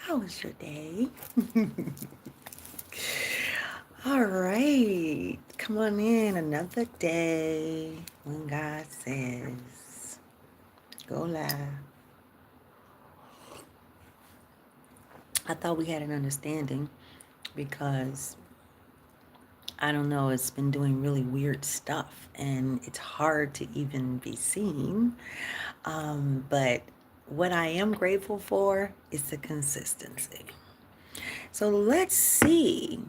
How was your day? All right. Come on in. Another day when God says, go live. I thought we had an understanding because I don't know, it's been doing really weird stuff and it's hard to even be seen. But what I am grateful for is the consistency. So let's see.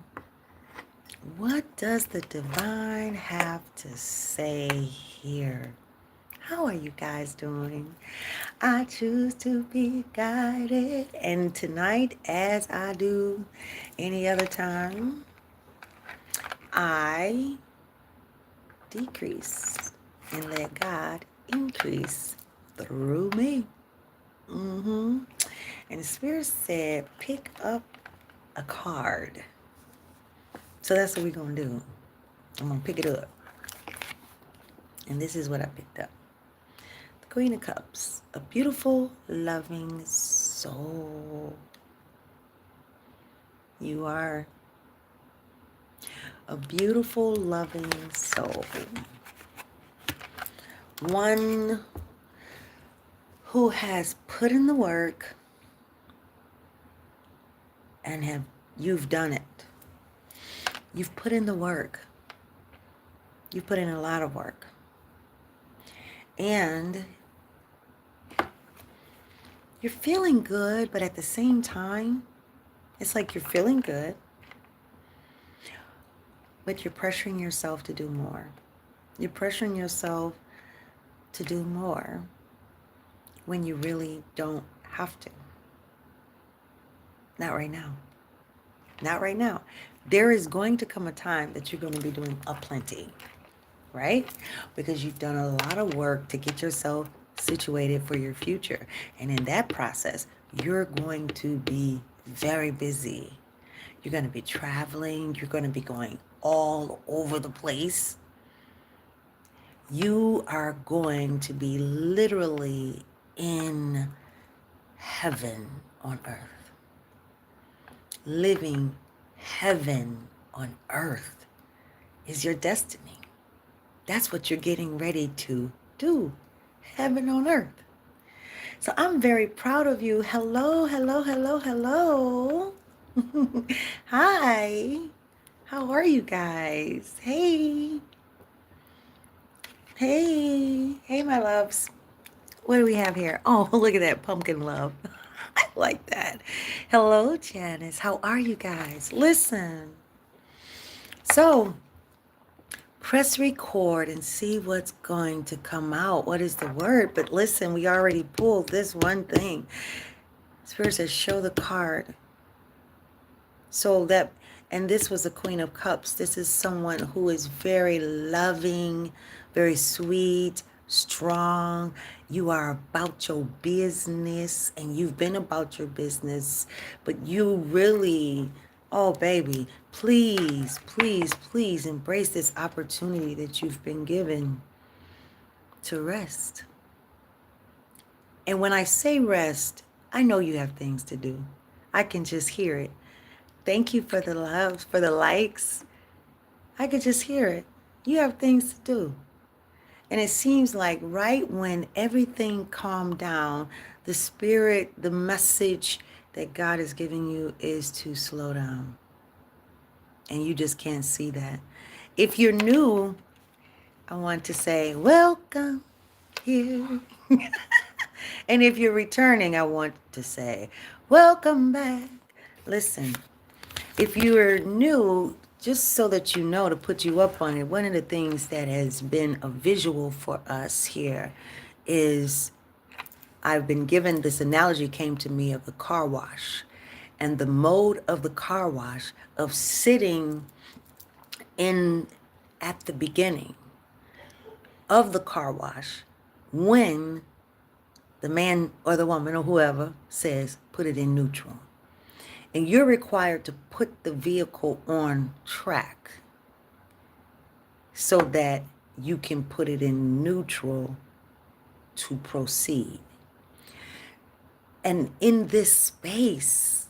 What does the divine have to say here? How are you guys doing? I choose to be guided. And tonight, as I do any other time, I decrease and let God increase through me. And the Spirit said, pick up a card. So that's what we're going to do. I'm going to pick it up. And this is what I picked up. The Queen of Cups, a beautiful, loving soul. You are a beautiful, loving soul. One who has put in the work and you've done it. You've put in the work. You've put in a lot of work. And you're feeling good, but at the same time, it's like you're feeling good, but you're pressuring yourself to do more. You're pressuring yourself to do more when you really don't have to. Not right now. Not right now. There is going to come a time that you're going to be doing aplenty, right? Because you've done a lot of work to get yourself situated for your future. And in that process, you're going to be very busy. You're going to be traveling. You're going to be going all over the place. You are going to be literally in heaven on earth. Living heaven on earth is your destiny. That's what you're getting ready to do. Heaven on earth. So I'm very proud of you. Hello, hello, hello, hello. Hi. How are you guys? Hey. Hey. Hey, my loves. What do we have here? Oh, look at that pumpkin love. I like that. Hello, Janice. How are you guys? Listen. So, press record and see what's going to come out. What is the word? But listen, we already pulled this one thing. Spirit says, show the card. So that, and this was the Queen of Cups. This is someone who is very loving, very sweet, strong. You are about your business and you've been about your business, but you really, oh baby, please, please, please embrace this opportunity that you've been given to rest. And when I say rest, I know you have things to do. I can just hear it. Thank you for the love, for the likes. I could just hear it. You have things to do. And it seems like right when everything calmed down, the spirit, the message that God is giving you is to slow down. And you just can't see that. If you're new, I want to say, welcome here. And if you're returning, I want to say, welcome back. Listen, if you're new, just so that you know, to put you up on it, one of the things that has been a visual for us here is I've been given this analogy came to me of the car wash and the mode of the car wash of sitting in at the beginning of the car wash when the man or the woman or whoever says, put it in neutral. And you're required to put the vehicle on track so that you can put it in neutral to proceed. And in this space,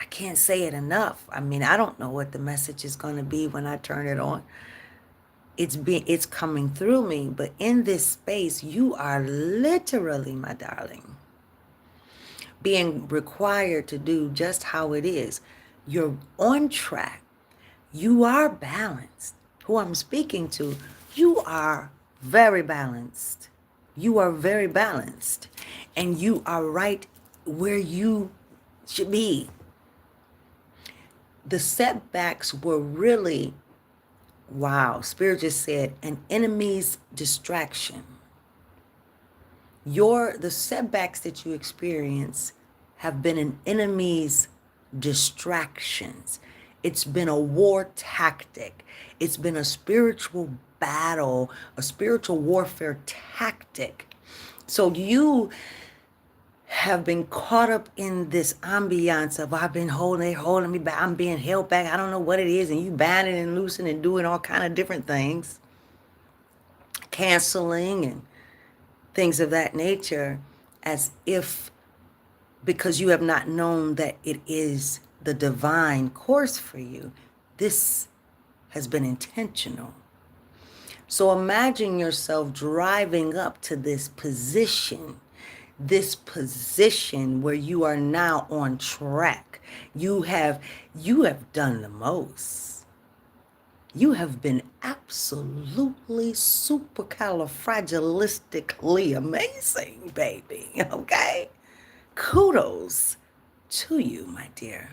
I can't say it enough. I mean, I don't know what the message is going to be when I turn it on. It's coming through me, but in this space, you are literally, my darling, being required to do just how it is. You're on track. You are balanced. Who I'm speaking to, you are very balanced. You are very balanced. And you are right where you should be. The setbacks were really, wow, Spirit just said, an enemy's distraction. The setbacks that you experience have been an enemy's distractions. It's been a war tactic. It's been a spiritual battle, a spiritual warfare tactic. So you have been caught up in this ambiance of I've been holding me back. I'm being held back. I don't know what it is. And you binding and loosing and doing all kind of different things, canceling and things of that nature, as if because you have not known that it is the divine course for you. This has been intentional. So imagine yourself driving up to this position where you are now on track. You have done the most. You have been absolutely supercalifragilistically amazing, baby. Okay? Kudos to you, my dear.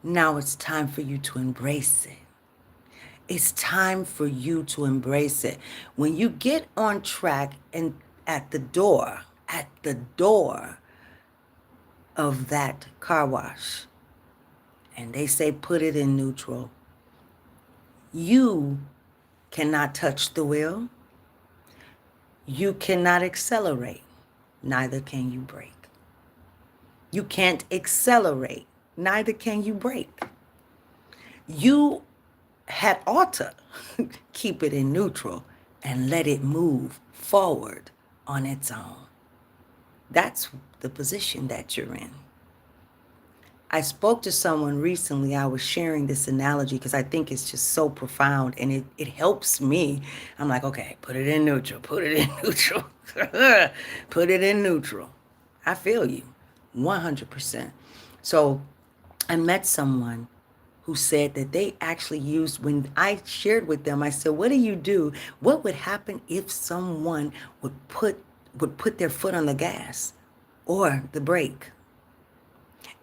Now it's time for you to embrace it. It's time for you to embrace it. When you get on track and at the door of that car wash, and they say put it in neutral, you cannot touch the wheel. You cannot accelerate. Neither can you brake. You can't accelerate. Neither can you brake. You had ought to keep it in neutral and let it move forward on its own. That's the position that you're in. I spoke to someone recently. I was sharing this analogy because I think it's just so profound and it helps me. I'm like, okay, put it in neutral, put it in neutral, put it in neutral. I feel you 100%. So I met someone who said that they actually used, when I shared with them, I said, what do you do? What would happen if someone would put their foot on the gas or the brake?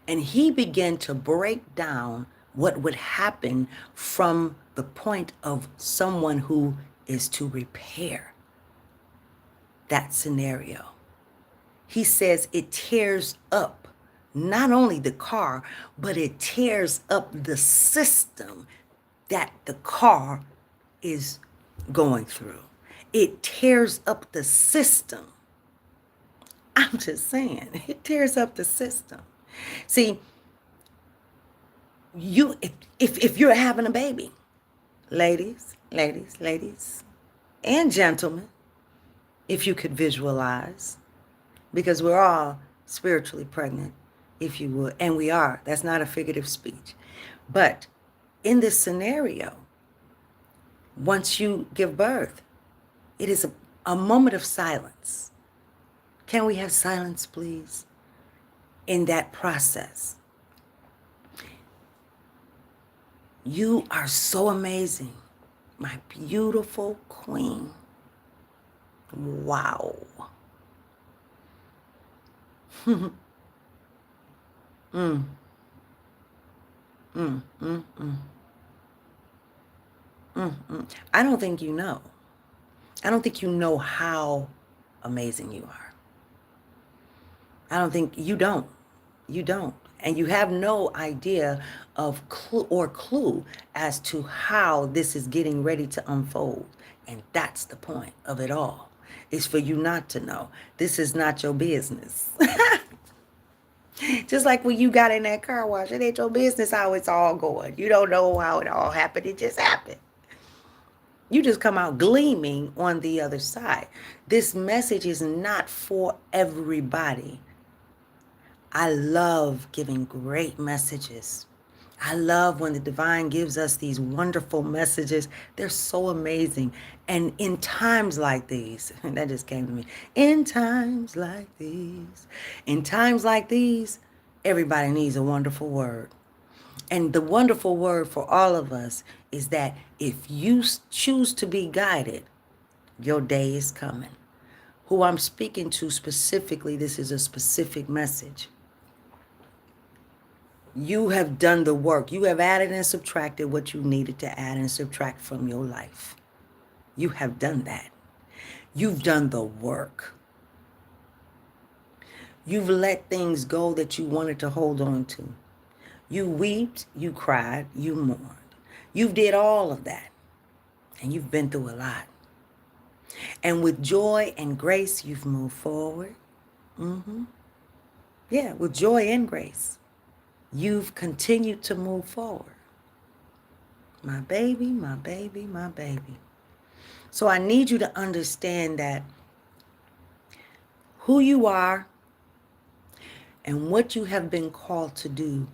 And he began to break down what would happen from the point of someone who is to repair that scenario. He says it tears up not only the car, but it tears up the system that the car is going through. It tears up the system. I'm just saying, it tears up the system. See, if you're having a baby, ladies, and gentlemen, if you could visualize, because we're all spiritually pregnant, if you would, and we are. That's not a figurative speech. But in this scenario, once you give birth, it is a moment of silence. Can we have silence, please, in that process? You are so amazing, my beautiful queen. Wow. mm, mm, mm, mm. I don't think you know. I don't think you know how amazing you are. I don't think you don't. You don't. And you have no idea of clue as to how this is getting ready to unfold. And that's the point of it all, is for you not to know. This is not your business. Just like when you got in that car wash, it ain't your business how it's all going. You don't know how it all happened. It just happened. You just come out gleaming on the other side. This message is not for everybody. I love giving great messages. I love when the divine gives us these wonderful messages. They're so amazing. And in times like these, that just came to me. In times like these, everybody needs a wonderful word. And the wonderful word for all of us is that if you choose to be guided, your day is coming. Who I'm speaking to specifically, this is a specific message. You have done the work. You have added and subtracted what you needed to add and subtract from your life. You have done that. You've done the work. You've let things go that you wanted to hold on to. You wept, you cried, you mourned. You've did all of that. And you've been through a lot. And with joy and grace, you've moved forward. Yeah, with joy and grace, you've continued to move forward. My baby, my baby, my baby. So I need you to understand that who you are and what you have been called to do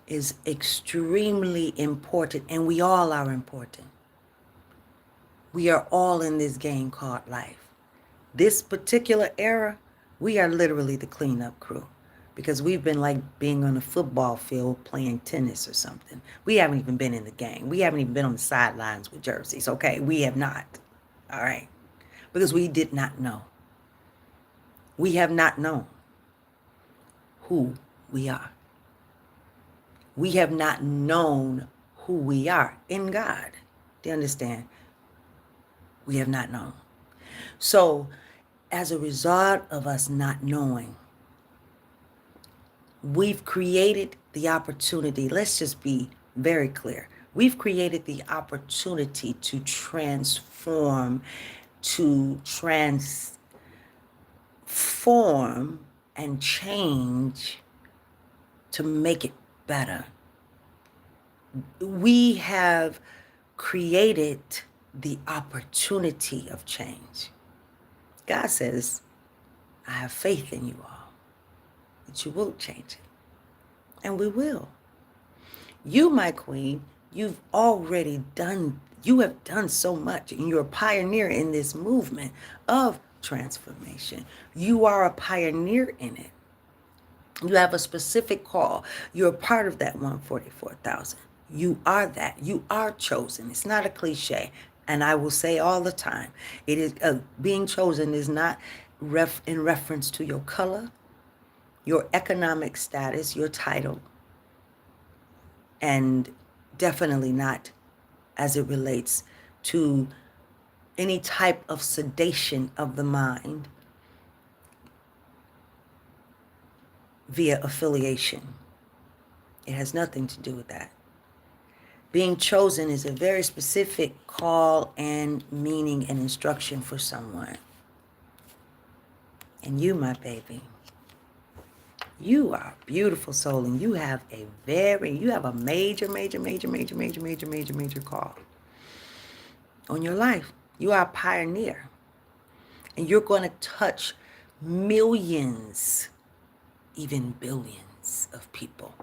is extremely important, and we all are important. We are all in this game called life. This particular era, we are literally the cleanup crew because we've been like being on a football field playing tennis or something. We haven't even been in the game. We haven't even been on the sidelines with jerseys, okay? We have not, all right? Because we did not know. We have not known who we are. We have not known who we are in God. Do you understand? We have not known. So, as a result of us not knowing, we've created the opportunity. Let's just be very clear. We've created the opportunity to transform, and change to make it better. We have created the opportunity of change. God says, I have faith in you all, that you will change it. And we will. You, my queen, you have done so much, and you're a pioneer in this movement of transformation. You are a pioneer in it. You have a specific call. You're a part of that 144,000. You are that. You are chosen. It's not a cliche. And I will say all the time, it is being chosen is not in reference to your color, your economic status, your title, and definitely not as it relates to any type of sedation of the mind via affiliation. It has nothing to do with that. Being chosen is a very specific call and meaning and instruction for someone. And you, my baby, you are a beautiful soul, and you have a major call on your life. You are a pioneer, and you're going to touch millions, even billions of people.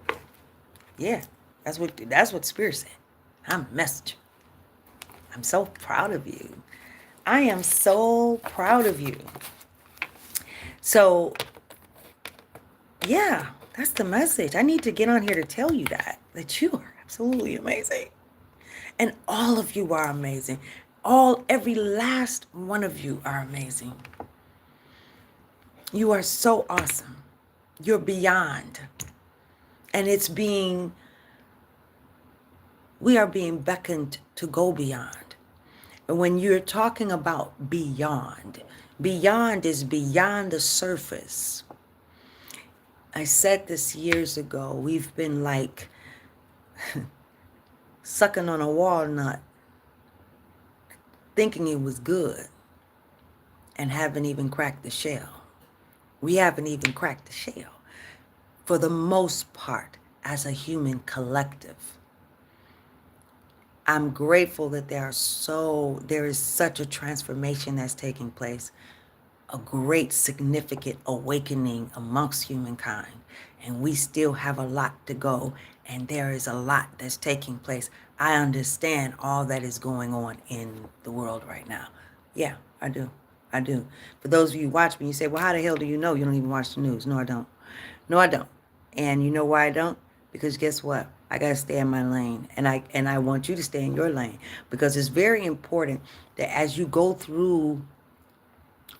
Yeah, that's what Spirit said. I'm a messenger. I'm so proud of you. I am so proud of you. So, yeah, that's the message. I need to get on here to tell you that you are absolutely amazing. And all of you are amazing. Every last one of you are amazing. You are so awesome. You're beyond. And we are being beckoned to go beyond. And when you're talking about beyond is beyond the surface. I said this years ago. We've been like sucking on a walnut, thinking it was good, and haven't even cracked the shell. We haven't even cracked the shell for the most part as a human collective. I'm grateful that there is such a transformation that's taking place a great significant awakening amongst humankind, and we still have a lot to go, and there is a lot that's taking place. I understand all that is going on in the world right now. Yeah, I do. I do. For those of you who watch me, you say, well, how the hell do you know? You don't even watch the news. No, I don't. No, I don't. And you know why I don't? Because guess what? I got to stay in my lane, and I want you to stay in your lane, because it's very important that as you go through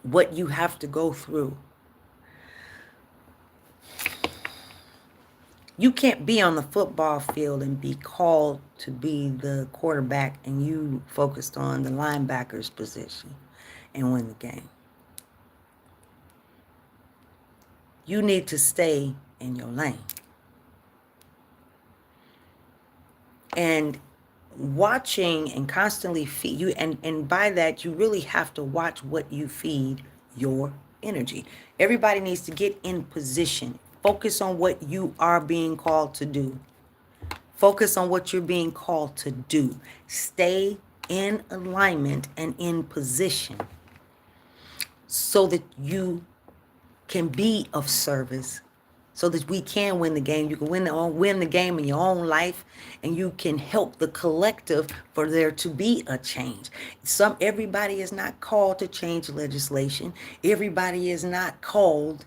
what you have to go through, you can't be on the football field and be called to be the quarterback and you focused on the linebacker's position and win the game. You need to stay in your lane. And watching and constantly feed you, and by that you really have to watch what you feed your energy. Everybody needs to get in position. Focus on what you are being called to do. Focus on what you're being called to do. Stay in alignment and in position so that you can be of service, so that we can win the game. You can win the game in your own life, and you can help the collective for there to be a change. Everybody is not called to change legislation. Everybody is not called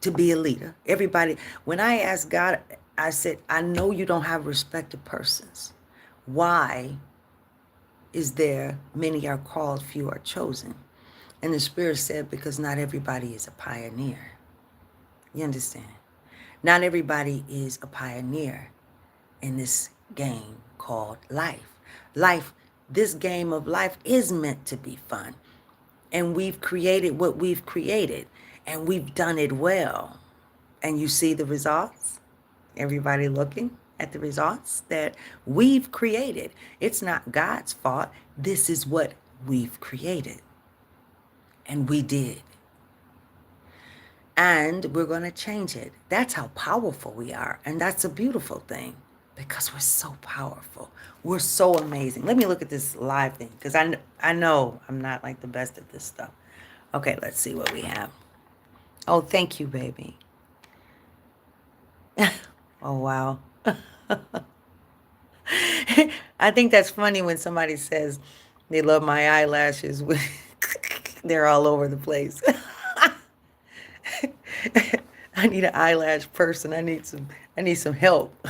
to be a leader. Everybody, when I asked God, I said, I know you don't have respect of persons. Why is there many are called, few are chosen? And the Spirit said, because not everybody is a pioneer. You understand? Not everybody is a pioneer in this game called life. Life, this game of life is meant to be fun. And we've created what we've created, and we've done it well. And you see the results? Everybody looking at the results that we've created. It's not God's fault. This is what we've created. And we did. And we're going to change it. That's how powerful we are. And that's a beautiful thing, because we're so powerful. We're so amazing. Let me look at this live thing, because I know I'm not like the best at this stuff. Okay, let's see what we have. Oh, thank you, baby. Oh, wow. I think that's funny when somebody says they love my eyelashes. They're all over the place. I need an eyelash person. I need some help.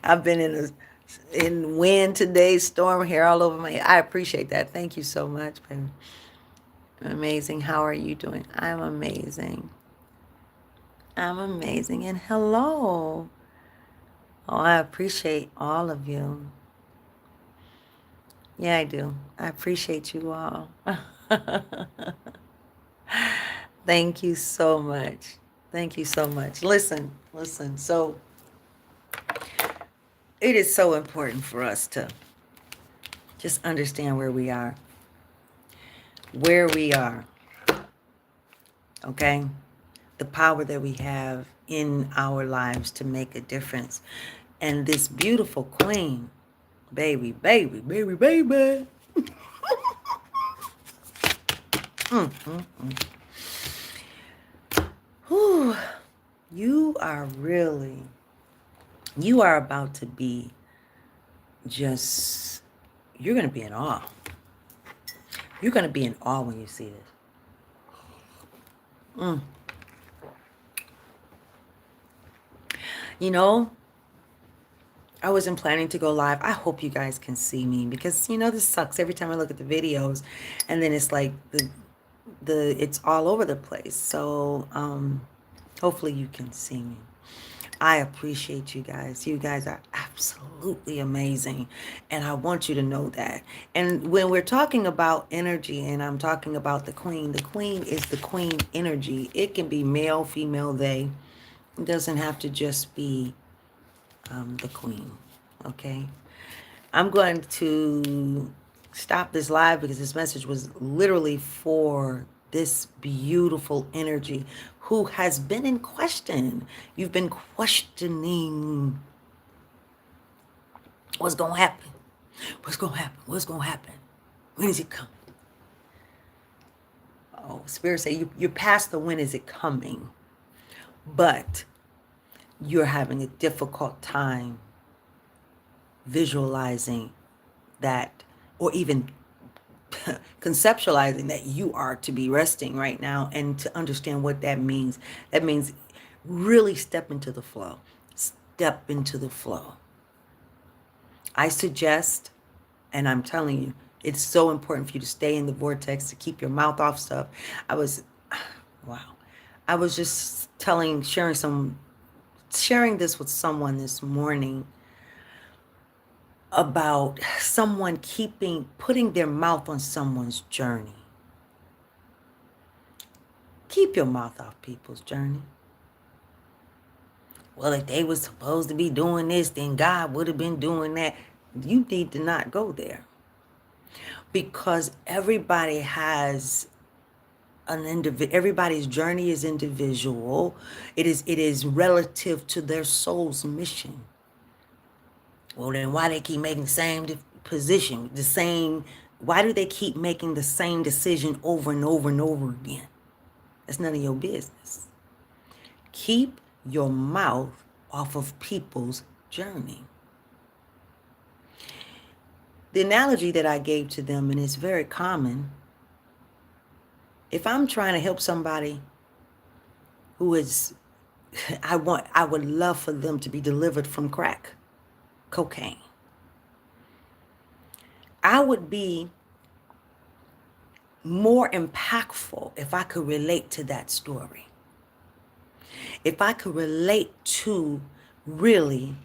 I've been in wind today, storm hair all over my. I appreciate that. Thank you so much, baby. Amazing. How are you doing? I'm amazing. I'm amazing. And hello. Oh, I appreciate all of you. Yeah, I do. I appreciate you all. Thank you so much. Thank you so much. Listen. So it is so important for us to just understand where we are. Where we are. Okay? The power that we have in our lives to make a difference. And this beautiful queen, baby. Whew. You are about to be you're going to be in awe. You're going to be in awe when you see this. You know, I wasn't planning to go live. I hope you guys can see me, because, this sucks. Every time I look at the videos, and then it's like it's all over the place. So hopefully you can see me. I appreciate you guys. You guys are absolutely amazing. And I want you to know that. And when we're talking about energy, and I'm talking about the queen is the queen energy. It can be male, female, they. It doesn't have to just be the queen. Okay? I'm going to stop this live, because this message was literally for this beautiful energy who has been in question. You've been questioning what's going to happen. What's going to happen? What's going to happen? When is it coming? Oh, Spirit say you're past the when is it coming, but you're having a difficult time visualizing that, or even conceptualizing that you are to be resting right now, and to understand what that means. That means really step into the flow. Step into the flow. I suggest, and I'm telling you, it's so important for you to stay in the vortex, to keep your mouth off stuff. I was, wow. I was just sharing this with someone this morning about someone putting their mouth on someone's journey. Keep your mouth off people's journey. Well, if they were supposed to be doing this, then God would have been doing that. You need to not go there, because everybody has everybody's journey is individual. It is relative to their soul's mission. Well, then why they keep making the same position, why do they keep making the same decision over and over and over again? That's none of your business. Keep your mouth off of people's journey. The analogy that I gave to them, and it's very common, if I'm trying to help somebody who is, I would love for them to be delivered from crack cocaine. I would be more impactful if I could relate to that story. If I could relate to really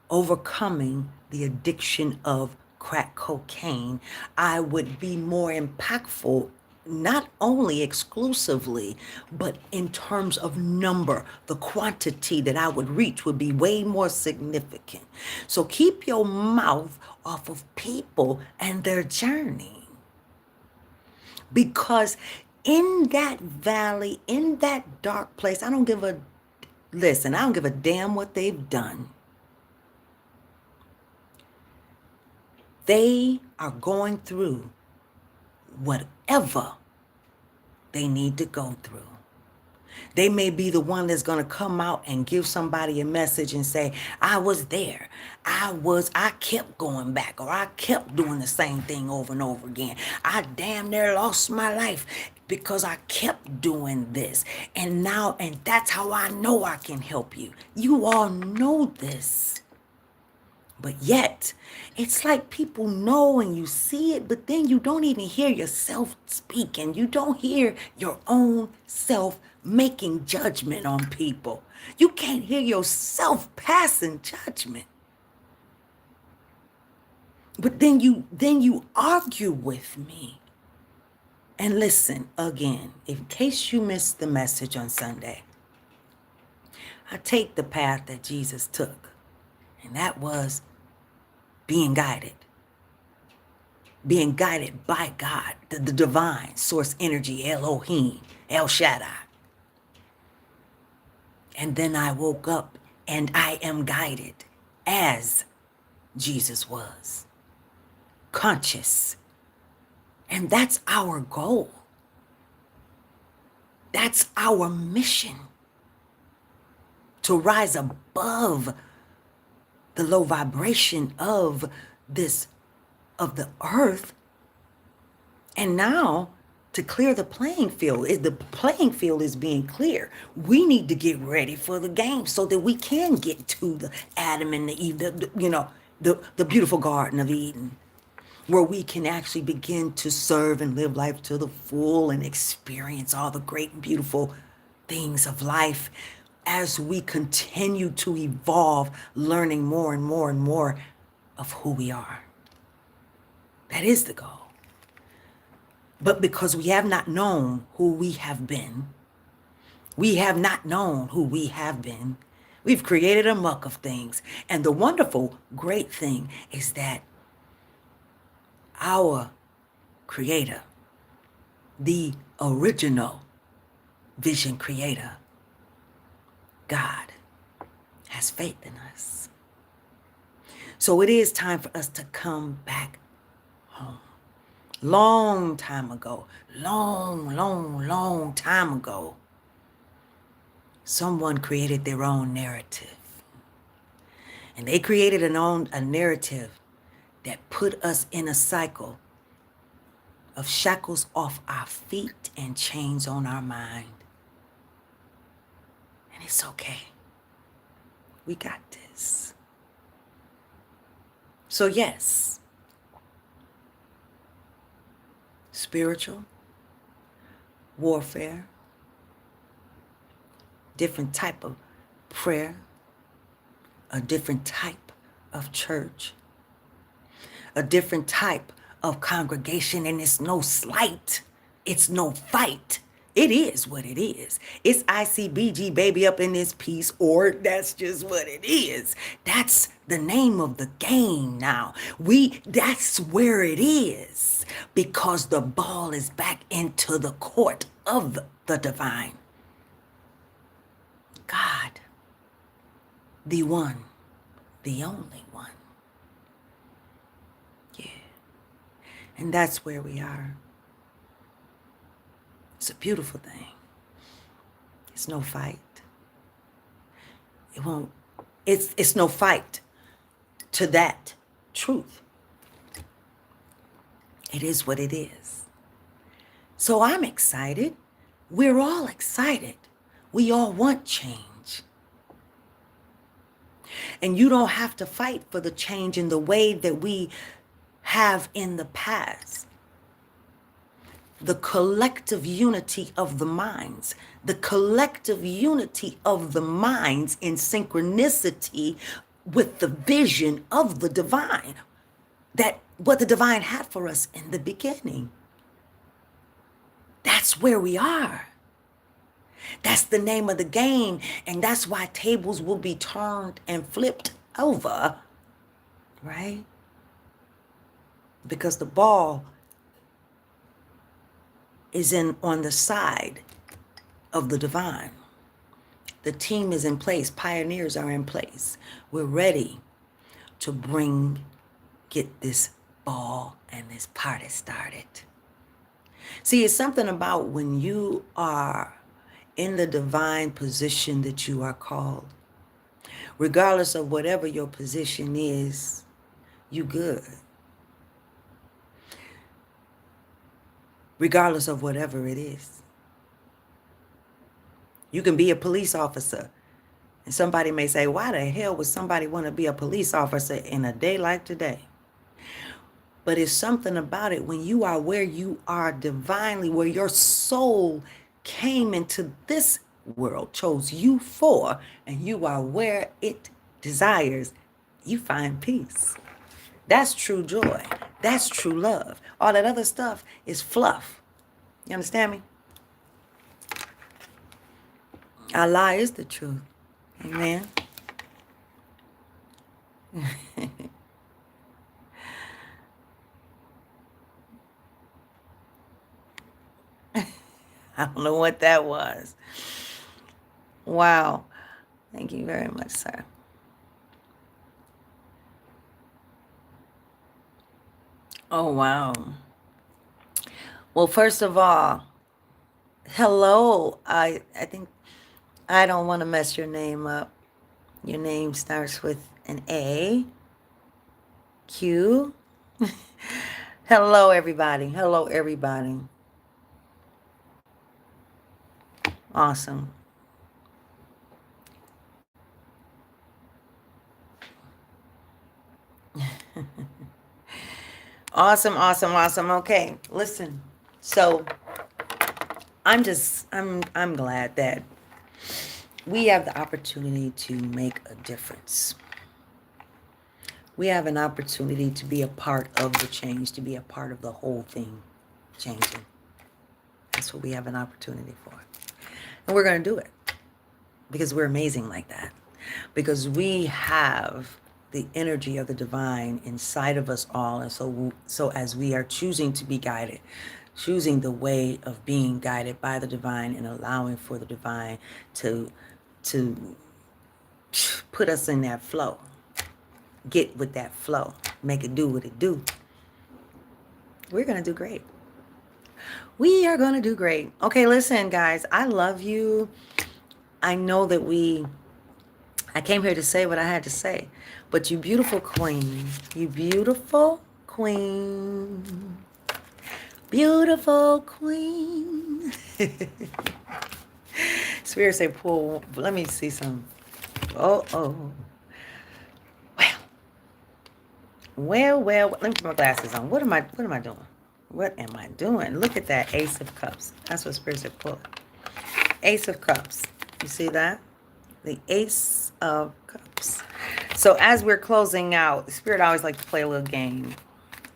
overcoming the addiction of crack cocaine, I would be more impactful, not only exclusively, but in terms of number. The quantity that I would reach would be way more significant. So keep your mouth off of people and their journey. Because in that valley, in that dark place, I don't give a damn what they've done. They are going through whatever they need to go through. They may be the one that's going to come out and give somebody a message and say, I was there. I kept going back, or I kept doing the same thing over and over again. I damn near lost my life because I kept doing this. And that's how I know I can help you. You all know this. But yet, it's like people know and you see it, but then you don't even hear yourself speaking. You don't hear your own self making judgment on people. You can't hear yourself passing judgment. But then you argue with me. And listen, again, in case you missed the message on Sunday, I take the path that Jesus took, and that was being guided by God, the divine source energy, Elohim, El Shaddai. And then I woke up and I am guided as Jesus was, conscious. And that's our goal. That's our mission, to rise above the low vibration of the earth. And now, to clear the playing field, the playing field is being clear. We need to get ready for the game so that we can get to the Adam and the Eve, the beautiful Garden of Eden, where we can actually begin to serve and live life to the full and experience all the great and beautiful things of life as we continue to evolve, learning more and more and more of who we are. That is the goal. But because we have not known who we have been, we've created a muck of things. And the wonderful, great thing is that our Creator, the original vision creator, God, has faith in us. So it is time for us to come back home. Long time ago, long time ago, someone created their own narrative. And they created a narrative that put us in a cycle of shackles off our feet and chains on our mind. And it's okay. We got this. So yes, spiritual warfare, different type of prayer, a different type of church, a different type of congregation, and it's no slight, it's no fight. It is what it is. It's ICBG baby up in this piece, or that's just what it is. That's the name of the game now. That's where it is, because the ball is back into the court of the divine. God, the one, the only one. Yeah. And that's where we are. It's a beautiful thing. It's no fight. It's no fight to that truth. It is what it is. So I'm excited. We're all excited. We all want change. And you don't have to fight for the change in the way that we have in the past. The collective unity of the minds, the collective unity of the minds in synchronicity with the vision of the divine, that what the divine had for us in the beginning. That's where we are. That's the name of the game, and that's why tables will be turned and flipped over, right? Because the ball is on the side of the divine. The team is in place. Pioneers are in place. We're ready to get this ball and this party started. See, it's something about when you are in the divine position that you are called. Regardless of whatever your position is, you good. Regardless of whatever it is. You can be a police officer. And somebody may say, why the hell would somebody want to be a police officer in a day like today? But it's something about it when you are where you are divinely, where your soul came into this world, chose you for, and you are where it desires, you find peace. That's true joy. That's true love. All that other stuff is fluff. You understand me? Allah is the truth. Amen. I don't know what that was. Wow. Thank you very much, sir. Oh, wow. Well, first of all, hello. I think I don't want to mess your name up. Your name starts with an A. Q. Hello, everybody. Hello, everybody. Awesome. Awesome, awesome, awesome. Okay, listen. So I'm glad that we have the opportunity to make a difference. We have an opportunity to be a part of the change, to be a part of the whole thing changing. That's what we have an opportunity for. And we're going to do it because we're amazing like that. Because we have the energy of the divine inside of us all. And so as we are choosing to be guided, choosing the way of being guided by the divine and allowing for the divine to put us in that flow, get with that flow, make it do what it do. We're going to do great. We are going to do great. Okay, listen, guys, I love you. I know that I came here to say what I had to say, but you beautiful queen, you beautiful queen, beautiful queen. Spirit say, pull, let me see some. Oh. Well, let me put my glasses on. What am I doing? What am I doing? Look at that Ace of Cups. That's what Spirit said, pull. Ace of Cups. You see that? The Ace of Cups. So as we're closing out, Spirit always like to play a little game,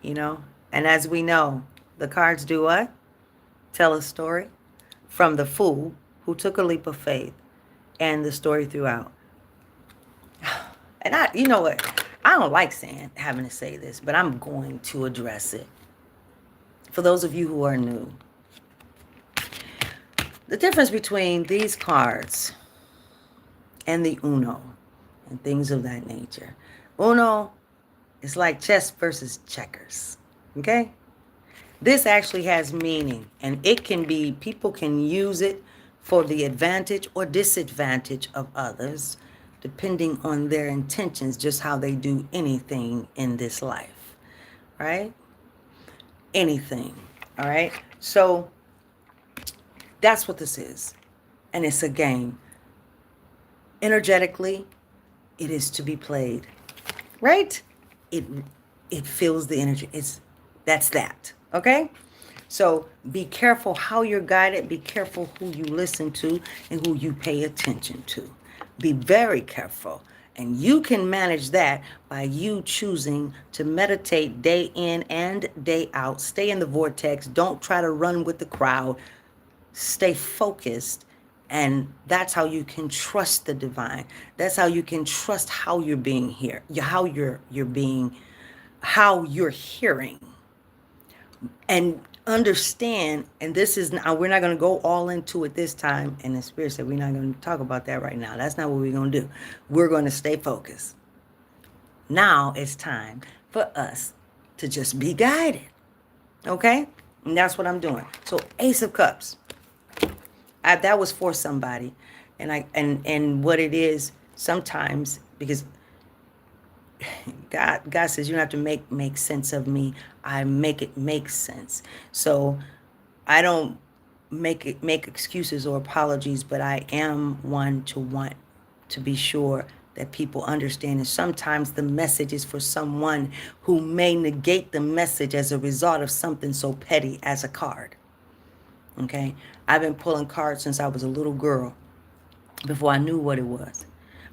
you know? And as we know, the cards do what? Tell a story from the fool who took a leap of faith and the story throughout. And you know what? I don't like having to say this, but I'm going to address it. For those of you who are new, the difference between these cards and the Uno and things of that nature. Uno is like chess versus checkers, okay? This actually has meaning, and it can be, people can use it for the advantage or disadvantage of others, depending on their intentions, just how they do anything in this life, right? Anything, all right? So that's what this is, and it's a game. Energetically, it is to be played, right? It feels the energy. That's that, okay? So be careful how you're guided. Be careful who you listen to and who you pay attention to. Be very careful. And you can manage that by you choosing to meditate day in and day out. Stay in the vortex. Don't try to run with the crowd. Stay focused. And that's how you can trust the divine. That's how you can trust how you're being here, how how you're hearing. And understand, and this is now, we're not going to go all into it this time, and the Spirit said we're not going to talk about that right now. That's not what we're going to do. We're going to stay focused. Now it's time for us to just be guided, okay? And that's what I'm doing. So Ace of Cups, that was for somebody, and what it is sometimes, because God says you don't have to make sense of me. I make it make sense. So I don't make excuses or apologies, but I am one to want to be sure that people understand. And sometimes the message is for someone who may negate the message as a result of something so petty as a card. Okay? I've been pulling cards since I was a little girl, before I knew what it was.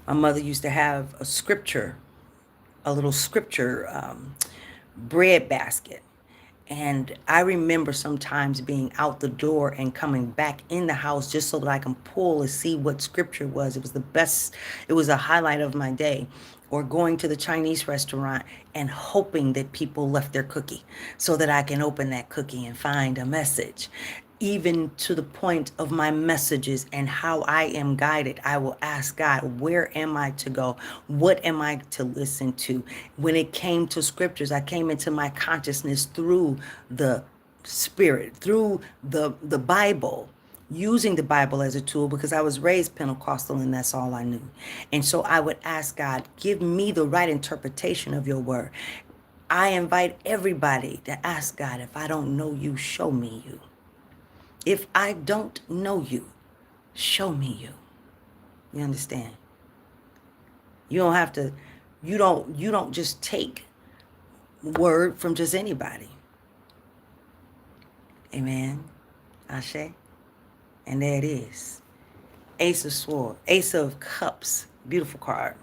My mother used to have a little scripture bread basket. And I remember sometimes being out the door and coming back in the house just so that I can pull and see what scripture was. It was the best. It was a highlight of my day. Or going to the Chinese restaurant and hoping that people left their cookie so that I can open that cookie and find a message. Even to the point of my messages and how I am guided, I will ask God, where am I to go? What am I to listen to? When it came to scriptures, I came into my consciousness through the Spirit, through the Bible, using the Bible as a tool, because I was raised Pentecostal and that's all I knew. And so I would ask God, give me the right interpretation of your word. I invite everybody to ask God, if I don't know you, show me you. If I don't know you, show me you. You understand? You don't have to, you don't just take word from just anybody. Amen. Ashe. And there it is. Ace of Swords, Ace of Cups, beautiful card.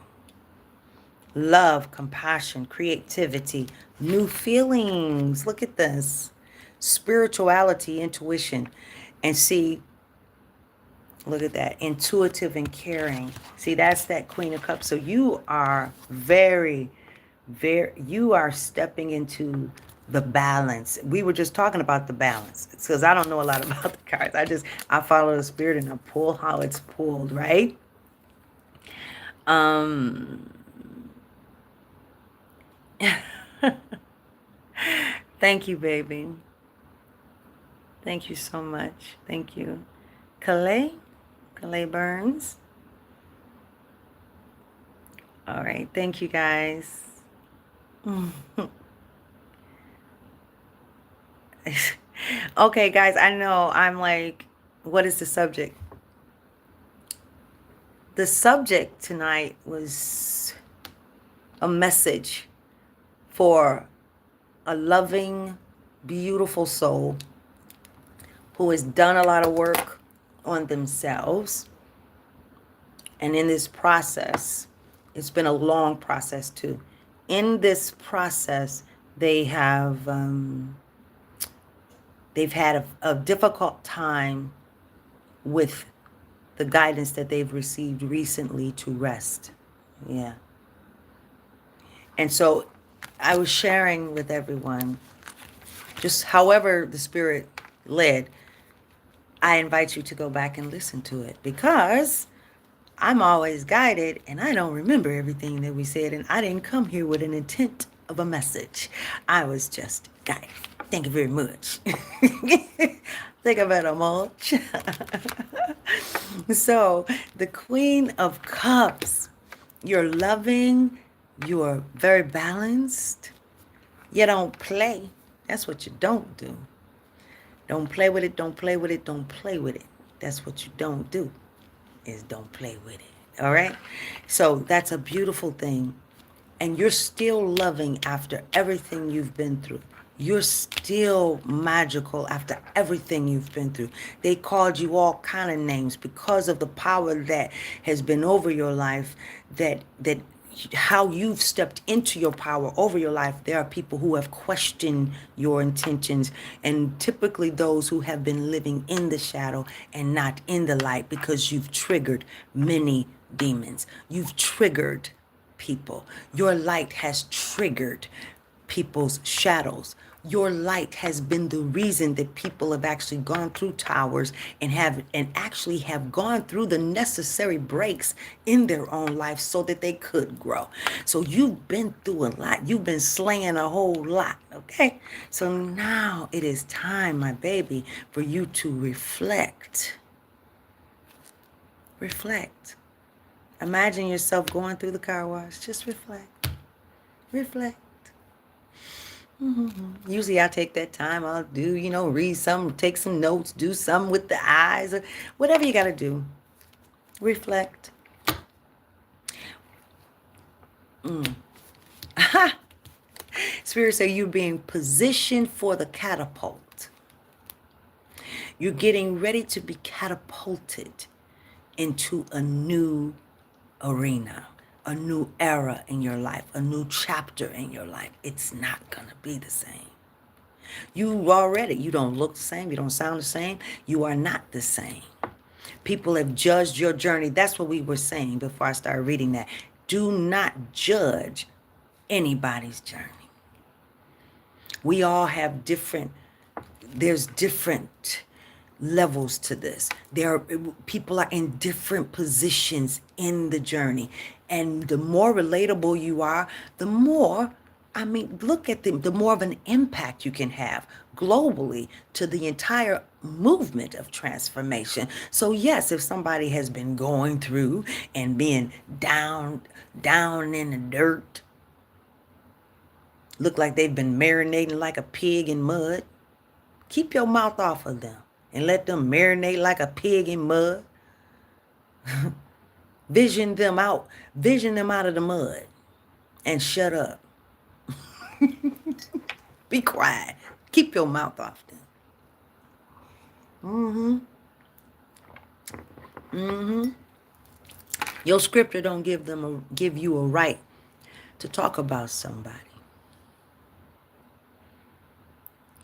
Love, compassion, creativity, new feelings. Look at this. Spirituality, intuition. And see, look at that. Intuitive and caring. See, that's that Queen of Cups. So you are you are stepping into the balance. We were just talking about the balance, because I don't know a lot about the cards. I follow the Spirit and I pull how it's pulled, right? Thank you, baby. Thank you so much. Thank you. Calais Burns. All right. Thank you, guys. Okay, guys, I know I'm like, what is the subject? The subject tonight was a message for a loving, beautiful soul who has done a lot of work on themselves. And in this process, it's been a long process too. In this process, they have they've had a difficult time with the guidance that they've received recently to rest. Yeah. And so I was sharing with everyone, just however the Spirit led, I invite you to go back and listen to it, because I'm always guided and I don't remember everything that we said, and I didn't come here with an intent of a message. I was just guided. Thank you very much. Think about a much. So, the Queen of Cups, you're loving, you're very balanced, you don't play. That's what you don't do. Don't play with it, don't play with it, don't play with it. That's what you don't do, is don't play with it. All right? So that's a beautiful thing. And you're still loving after everything you've been through. You're still magical after everything you've been through. They called you all kind of names because of the power that has been over your life, that how you've stepped into your power over your life. There are people who have questioned your intentions, and typically those who have been living in the shadow and not in the light, because you've triggered many demons. You've triggered people. Your light has triggered people's shadows. Your light has been the reason that people have actually gone through towers and actually have gone through the necessary breaks in their own life so that they could grow. So you've been through a lot. You've been slaying a whole lot, okay? So now it is time, my baby, for you to reflect. Reflect. Imagine yourself going through the car wash. Just reflect. Reflect. Usually I take that time. I'll do, read some, take some notes, do something with the eyes, or whatever you got to do. Reflect. Spirit say you're being positioned for the catapult. You're getting ready to be catapulted into a new arena, a new era in your life, a new chapter in your life. It's not going to be the same. You don't look the same. You don't sound the same. You are not the same. People have judged your journey. That's what we were saying before I started reading that. Do not judge anybody's journey. We all have there's different levels to this. People are in different positions in the journey. And the more relatable you are, the more, look at them, the more of an impact you can have globally to the entire movement of transformation. So yes, if somebody has been going through and being down in the dirt, look like they've been marinating like a pig in mud, keep your mouth off of them and let them marinate like a pig in mud. Vision them out of the mud, and shut up. Be quiet. Keep your mouth off them. Your scripture don't give you a right to talk about somebody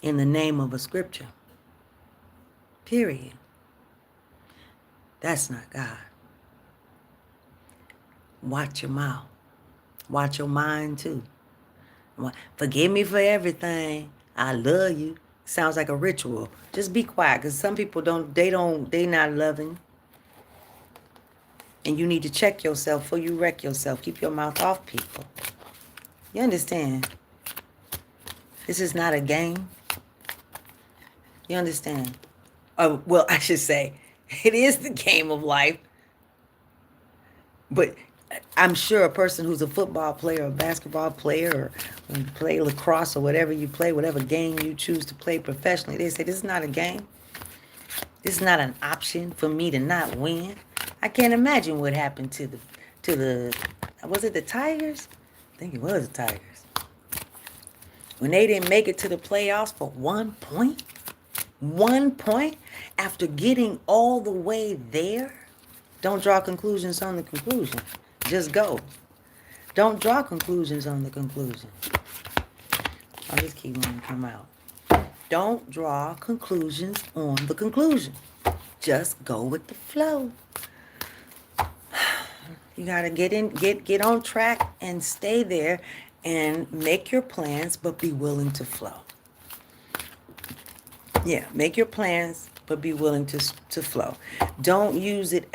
in the name of a scripture. Period. That's not God. Watch your mouth. Watch your mind too. Forgive me for everything. I love you. Sounds like a ritual. Just be quiet, because some people they not loving. And you need to check yourself before you wreck yourself. Keep your mouth off people. You understand? This is not a game. You understand? Well, I should say, it is the game of life, but I'm sure a person who's a football player, or a basketball player, or when you play lacrosse or whatever you play, whatever game you choose to play professionally, they say this is not a game. This is not an option for me to not win. I can't imagine what happened to the was it the Tigers? I think it was the Tigers. When they didn't make it to the playoffs for 1 point. 1 point after getting all the way there. Don't draw conclusions on the conclusion. Just go. Don't draw conclusions on the conclusion. I'll just keep wanting to come out. Don't draw conclusions on the conclusion. Just go with the flow. You gotta get on track and stay there and make your plans, but be willing to flow. Yeah, make your plans, but be willing to flow. Don't use the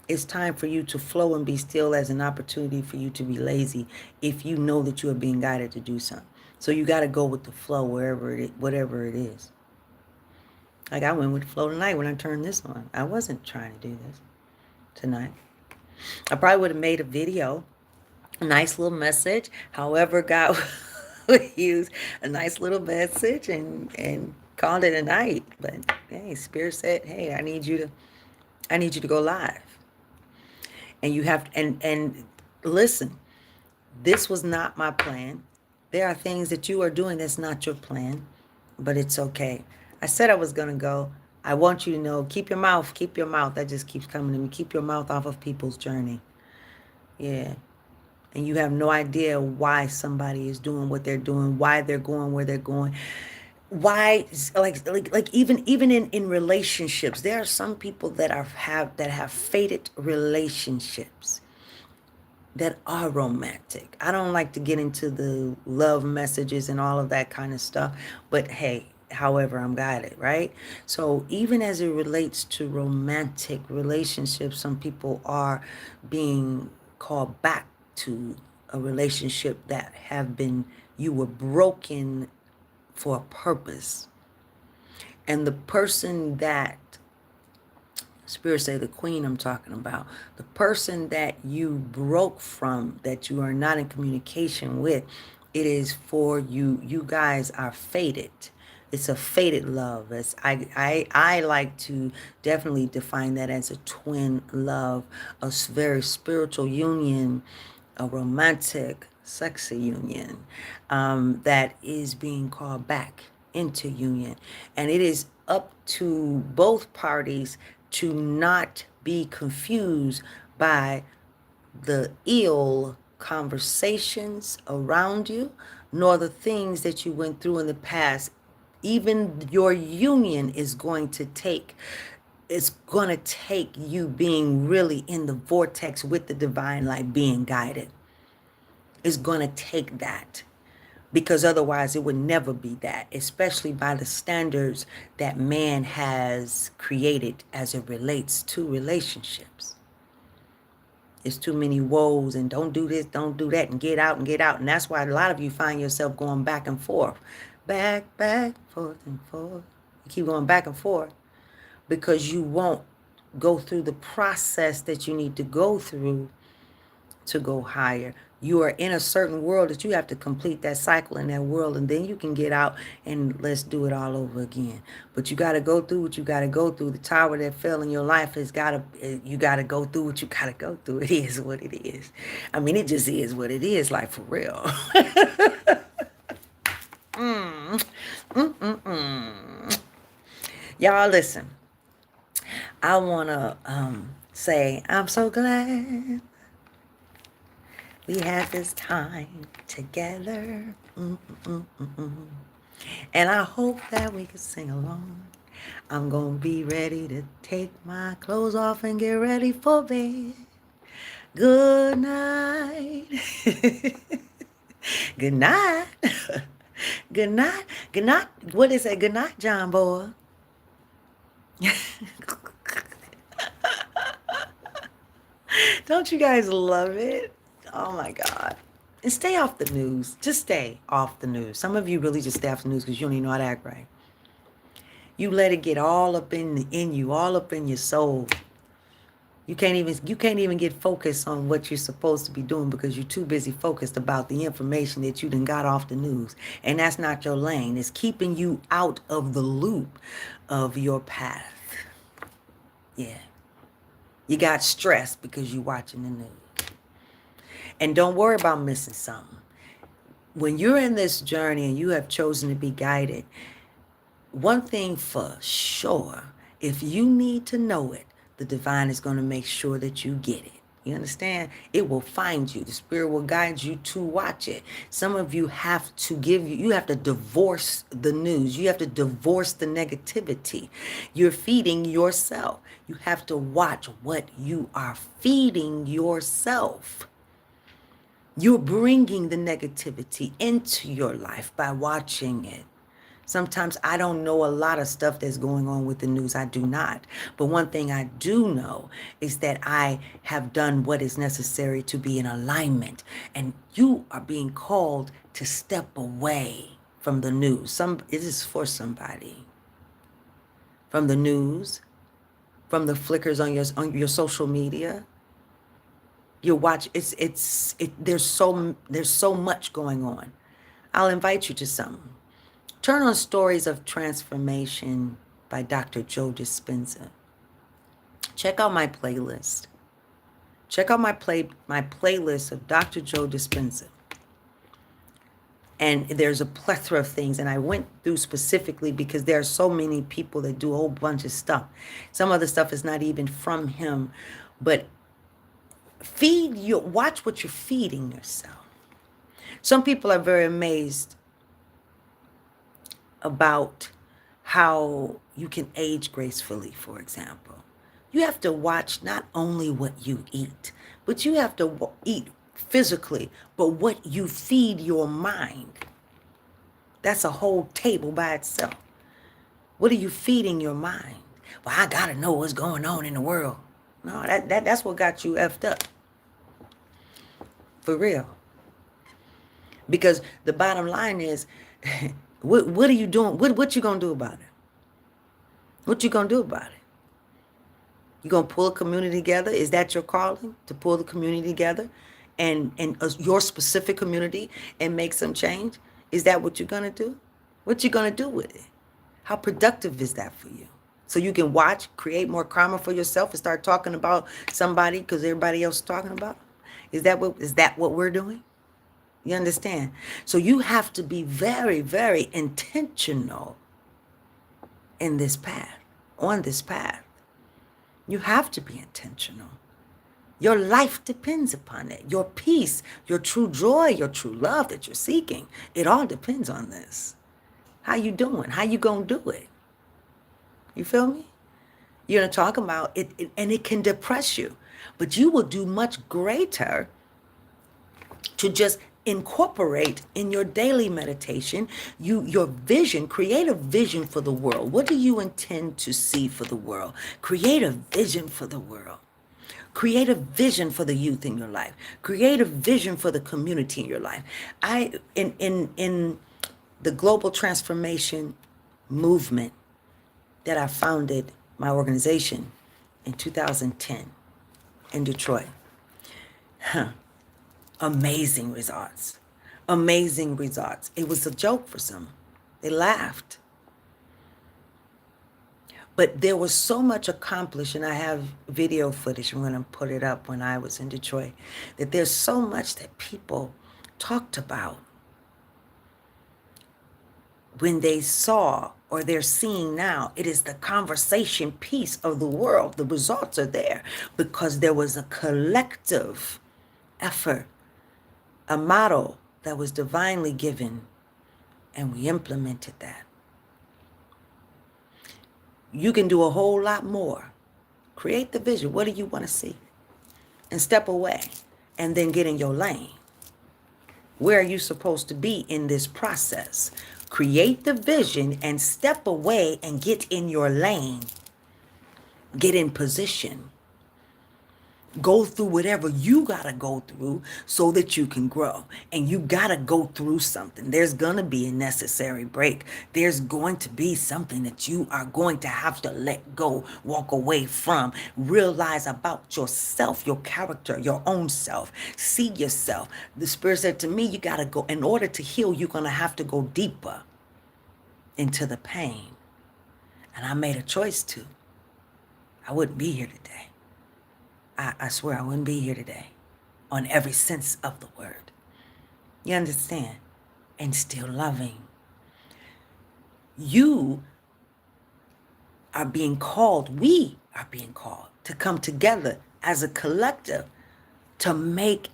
it's time for you to flow and be still as an opportunity for you to be lazy if you know that you are being guided to do something. So you got to go with the flow whatever it is. Like I went with the flow tonight when I turned this on. I wasn't trying to do this tonight. I probably would have made a video, a nice little message. However, God would use a nice little message and called it a night. But hey, Spirit said, "Hey, I need you to go live." And you have and listen. This was not my plan. There are things that you are doing that's not your plan, but it's okay. I said I was going to go. I want you to know, keep your mouth. That just keeps coming to me. Keep your mouth off of people's journey. Yeah. And you have no idea why somebody is doing what they're doing, why they're going where they're going. Why, like even in relationships, there are some people that have fated relationships that are romantic. I don't like to get into the love messages and all of that kind of stuff, but hey, however I'm guided, right? So even as it relates to romantic relationships, some people are being called back to a relationship that you were broken for a purpose. And the person that Spirit say the queen I'm talking about, the person that you broke from, that you are not in communication with, it is for you. You guys are fated. It's a fated love. As I like to definitely define that as a twin love, a very spiritual union, a romantic, sexy union that is being called back into union. And it is up to both parties to not be confused by the ill conversations around you, nor the things that you went through in the past. Even your union is going to take, it's going to take you being really in the vortex with the divine light, being guided. It's going to take that. Because otherwise it would never be that, especially by the standards that man has created as it relates to relationships. It's too many woes and don't do this, don't do that, and get out and get out. And that's why a lot of you find yourself going back and forth. Back, forth and forth. You keep going back and forth because you won't go through the process that you need to go through to go higher. You are in a certain world that you have to complete that cycle in that world, and then you can get out and let's do it all over again. But you got to go through what you got to go through. The tower that fell in your life you got to go through what you got to go through. It is what it is. I mean, it just is what it is, like for real. Y'all listen. I want to say I'm so glad we had this time together. And I hope that we can sing along. I'm going to be ready to take my clothes off and get ready for bed. Good night. Good night. Good night. Good night. What is it? Good night, John boy. Don't you guys love it? Oh my God. And stay off the news. Just stay off the news. Some of you really just stay off the news because you don't even know how to act right. You let it get all up in you, all up in your soul. You can't even get focused on what you're supposed to be doing because you're too busy focused about the information that you done got off the news. And that's not your lane. It's keeping you out of the loop of your path. Yeah. You got stressed because you're watching the news. And don't worry about missing something. When you're in this journey and you have chosen to be guided, one thing for sure, if you need to know it, the divine is going to make sure that you get it. You understand? It will find you. The spirit will guide you to watch it. Some of you have to you have to divorce the news. You have to divorce the negativity. You're feeding yourself. You have to watch what you are feeding yourself. You're bringing the negativity into your life by watching it. Sometimes I don't know a lot of stuff that's going on with the news. I do not. But one thing I do know is that I have done what is necessary to be in alignment. And you are being called to step away from the news. It is for somebody. From the news, from the flickers on your social media. You watch, there's so much going on. I'll invite you to something. Turn on Stories of Transformation by Dr. Joe Dispenza. Check out my playlist. Check out my playlist of Dr. Joe Dispenza. And there's a plethora of things. And I went through specifically because there are so many people that do a whole bunch of stuff. Some of the stuff is not even from him. But watch what you're feeding yourself. Some people are very amazed about how you can age gracefully, for example. You have to watch not only what you eat, but you have to eat physically, but what you feed your mind. That's a whole table by itself. What are you feeding your mind? Well, I gotta know what's going on in the world. No, that's what got you effed up. For real. Because the bottom line is, what are you doing? What you gonna do about it? What you gonna do about it? You gonna pull a community together? Is that your calling, to pull the community together, and your specific community, and make some change? Is that what you're gonna do? What you gonna do with it? How productive is that for you? So you can watch, create more karma for yourself, and start talking about somebody because everybody else is talking about. Is that what we're doing? You understand? So you have to be very, very intentional in this path, on this path. You have to be intentional. Your life depends upon it. Your peace, your true joy, your true love that you're seeking, it all depends on this. How you doing? How you gonna do it? You feel me? You're gonna talk about it, and it can depress you, but you will do much greater to just incorporate in your daily meditation your vision. Create a vision for the world. What do you intend to see for the world? Create a vision for the world. Create a vision for the youth in your life. Create a vision for the community in your life. In the global transformation movement that I founded my organization in 2010 in Detroit. Amazing results. Amazing results. It was a joke for some. They laughed. But there was so much accomplished, and I have video footage. I'm going to put it up when I was in Detroit, that there's so much that people talked about when they saw, or they're seeing now. It is the conversation piece of the world. The results are there because there was a collective effort, a model that was divinely given, and we implemented that. You can do a whole lot more. Create the vision. What do you want to see? And step away, and then get in your lane. Where are you supposed to be in this process? Create the vision and step away and get in your lane. Get in position. Go through whatever you got to go through so that you can grow. And you got to go through something. There's going to be a necessary break. There's going to be something that you are going to have to let go, walk away from, realize about yourself, your character, your own self. See yourself. The Spirit said to me, you got to go. In order to heal, you're going to have to go deeper into the pain. And I made a choice to. I wouldn't be here today. I swear I wouldn't be here today on every sense of the word. You understand? And still loving. You are being called, we are being called to come together as a collective to make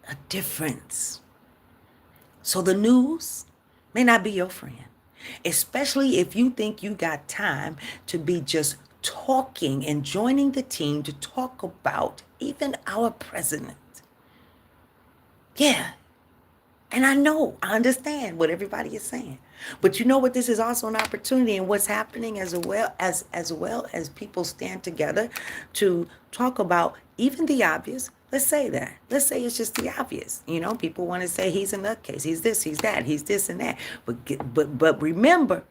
a difference. So the news may not be your friend, especially if you think you got time to be just talking and joining the team to talk about even our president. Yeah. And I know, I understand what everybody is saying. But you know what? This is also an opportunity, and what's happening as people stand together to talk about even the obvious. Let's say that. Let's say it's just the obvious. You know, people want to say he's a nutcase, he's this, he's that, he's this and that. But remember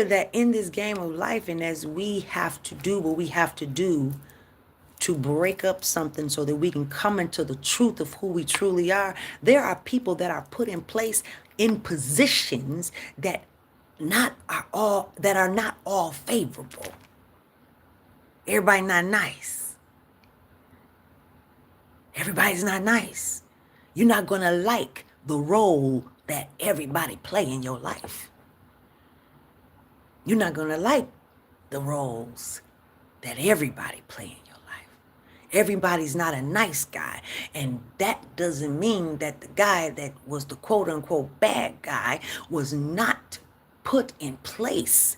that in this game of life, and as we have to do what we have to do to break up something so that we can come into the truth of who we truly are, there are people that are put in place in positions that are not all favorable. Everybody not nice. Everybody's not nice. You're not going to like the role that everybody play in your life. You're not going to like the roles that everybody play in your life. Everybody's not a nice guy. And that doesn't mean that the guy that was the quote unquote bad guy was not put in place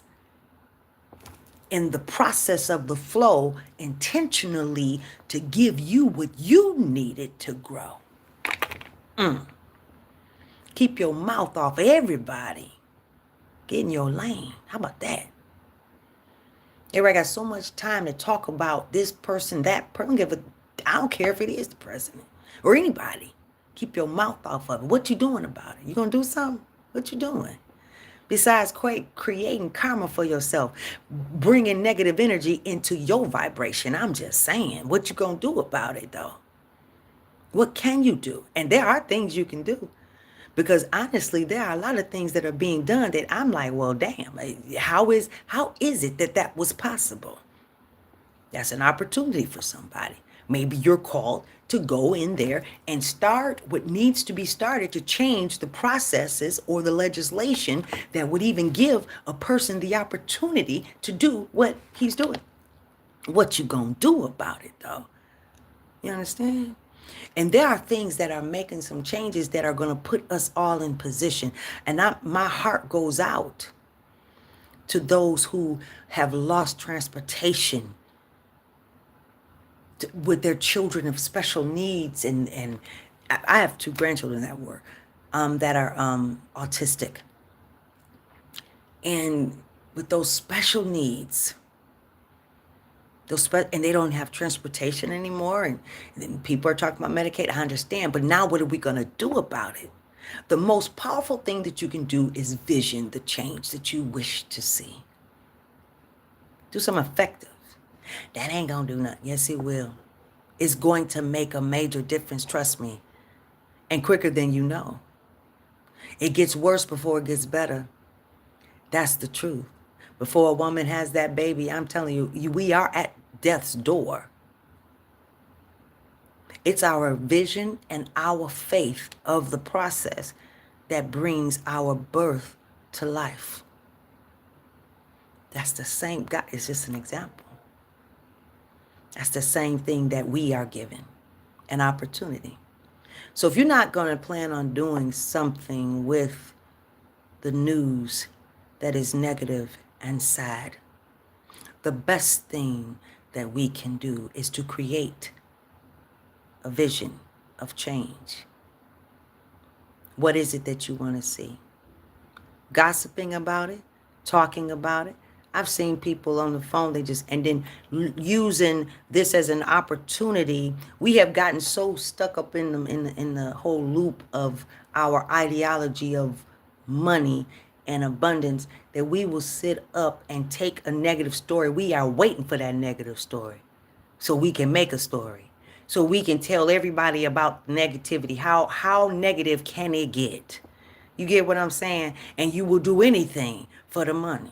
in the process of the flow intentionally to give you what you needed to grow. Keep your mouth off everybody. Get in your lane. How about that? Everybody got so much time to talk about this person, that person. I don't care if it is the president or anybody. Keep your mouth off of it. What you doing about it? You gonna do something? What you doing? Besides creating karma for yourself, bringing negative energy into your vibration. I'm just saying, what you gonna do about it though? What can you do? And there are things you can do. Because honestly, there are a lot of things that are being done that I'm like, well, damn, how is it that was possible? That's an opportunity for somebody. Maybe you're called to go in there and start what needs to be started to change the processes or the legislation that would even give a person the opportunity to do what he's doing. What you gonna do about it though? You understand? And there are things that are making some changes that are going to put us all in position. And my heart goes out to those who have lost transportation with their children of special needs. And I have 2 grandchildren that are autistic. And with those special needs, and they don't have transportation anymore, and then people are talking about Medicaid. I understand, but now what are we going to do about it? The most powerful thing that you can do is vision the change that you wish to see. Do something effective. That ain't going to do nothing. Yes, it will. It's going to make a major difference, trust me, and quicker than you know. It gets worse before it gets better. That's the truth. Before a woman has that baby, I'm telling you, we are at death's door. It's our vision and our faith of the process that brings our birth to life. That's the same God. It's just an example. That's the same thing that we are given, an opportunity. So if you're not going to plan on doing something with the news that is negative and sad, the best thing that we can do is to create a vision of change. What is it that you want to see? Gossiping about it, talking about it, I've seen people on the phone, they just, and then using this as an opportunity. We have gotten so stuck up in the whole loop of our ideology of money and abundance that we will sit up and take a negative story. We are waiting for that negative story so we can make a story. So we can tell everybody about negativity. How negative can it get? You get what I'm saying? And you will do anything for the money,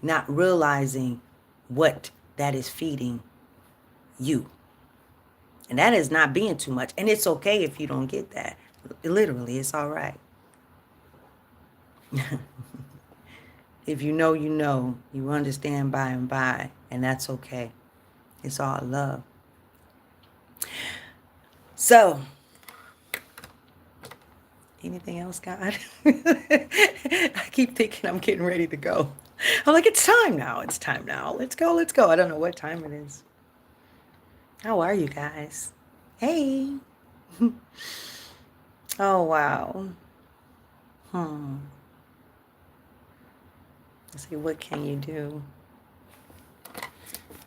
not realizing what that is feeding you. And that is not being too much. And it's okay if you don't get that. Literally, it's all right. If you know, you understand by and by, and that's okay. It's all love. So, anything else, God? I keep thinking I'm getting ready to go. I'm like, it's time now. It's time now. Let's go. Let's go. I don't know what time it is. How are you guys? Hey. Oh, wow. Let's see, what can you do?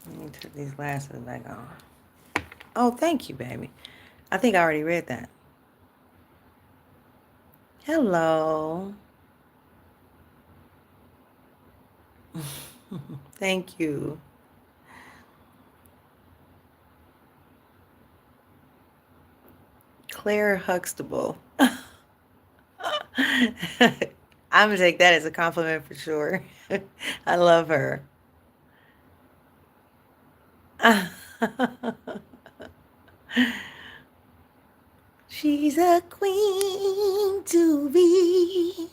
Let me put these glasses back on. Oh, thank you, baby. I think I already read that. Hello. Thank you. Claire Huxtable. I'm going to take that as a compliment for sure. I love her. She's a queen to be.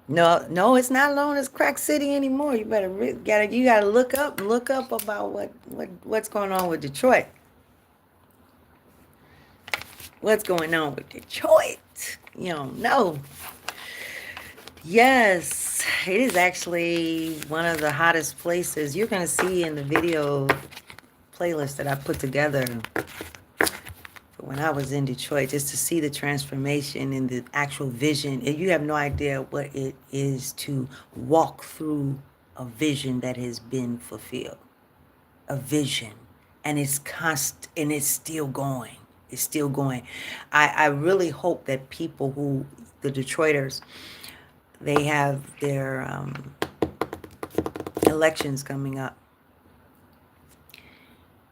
No, it's not known as Crack City anymore. You gotta look up about what's going on with Detroit. What's going on with Detroit? You don't know. Yes, it is actually one of the hottest places. You're gonna see in the video playlist that I put together when I was in Detroit, just to see the transformation and the actual vision. And you have no idea what it is to walk through a vision that has been fulfilled. A vision. And it's constant, and it's still going. It's still going. I really hope that people who, the Detroiters, they have their elections coming up.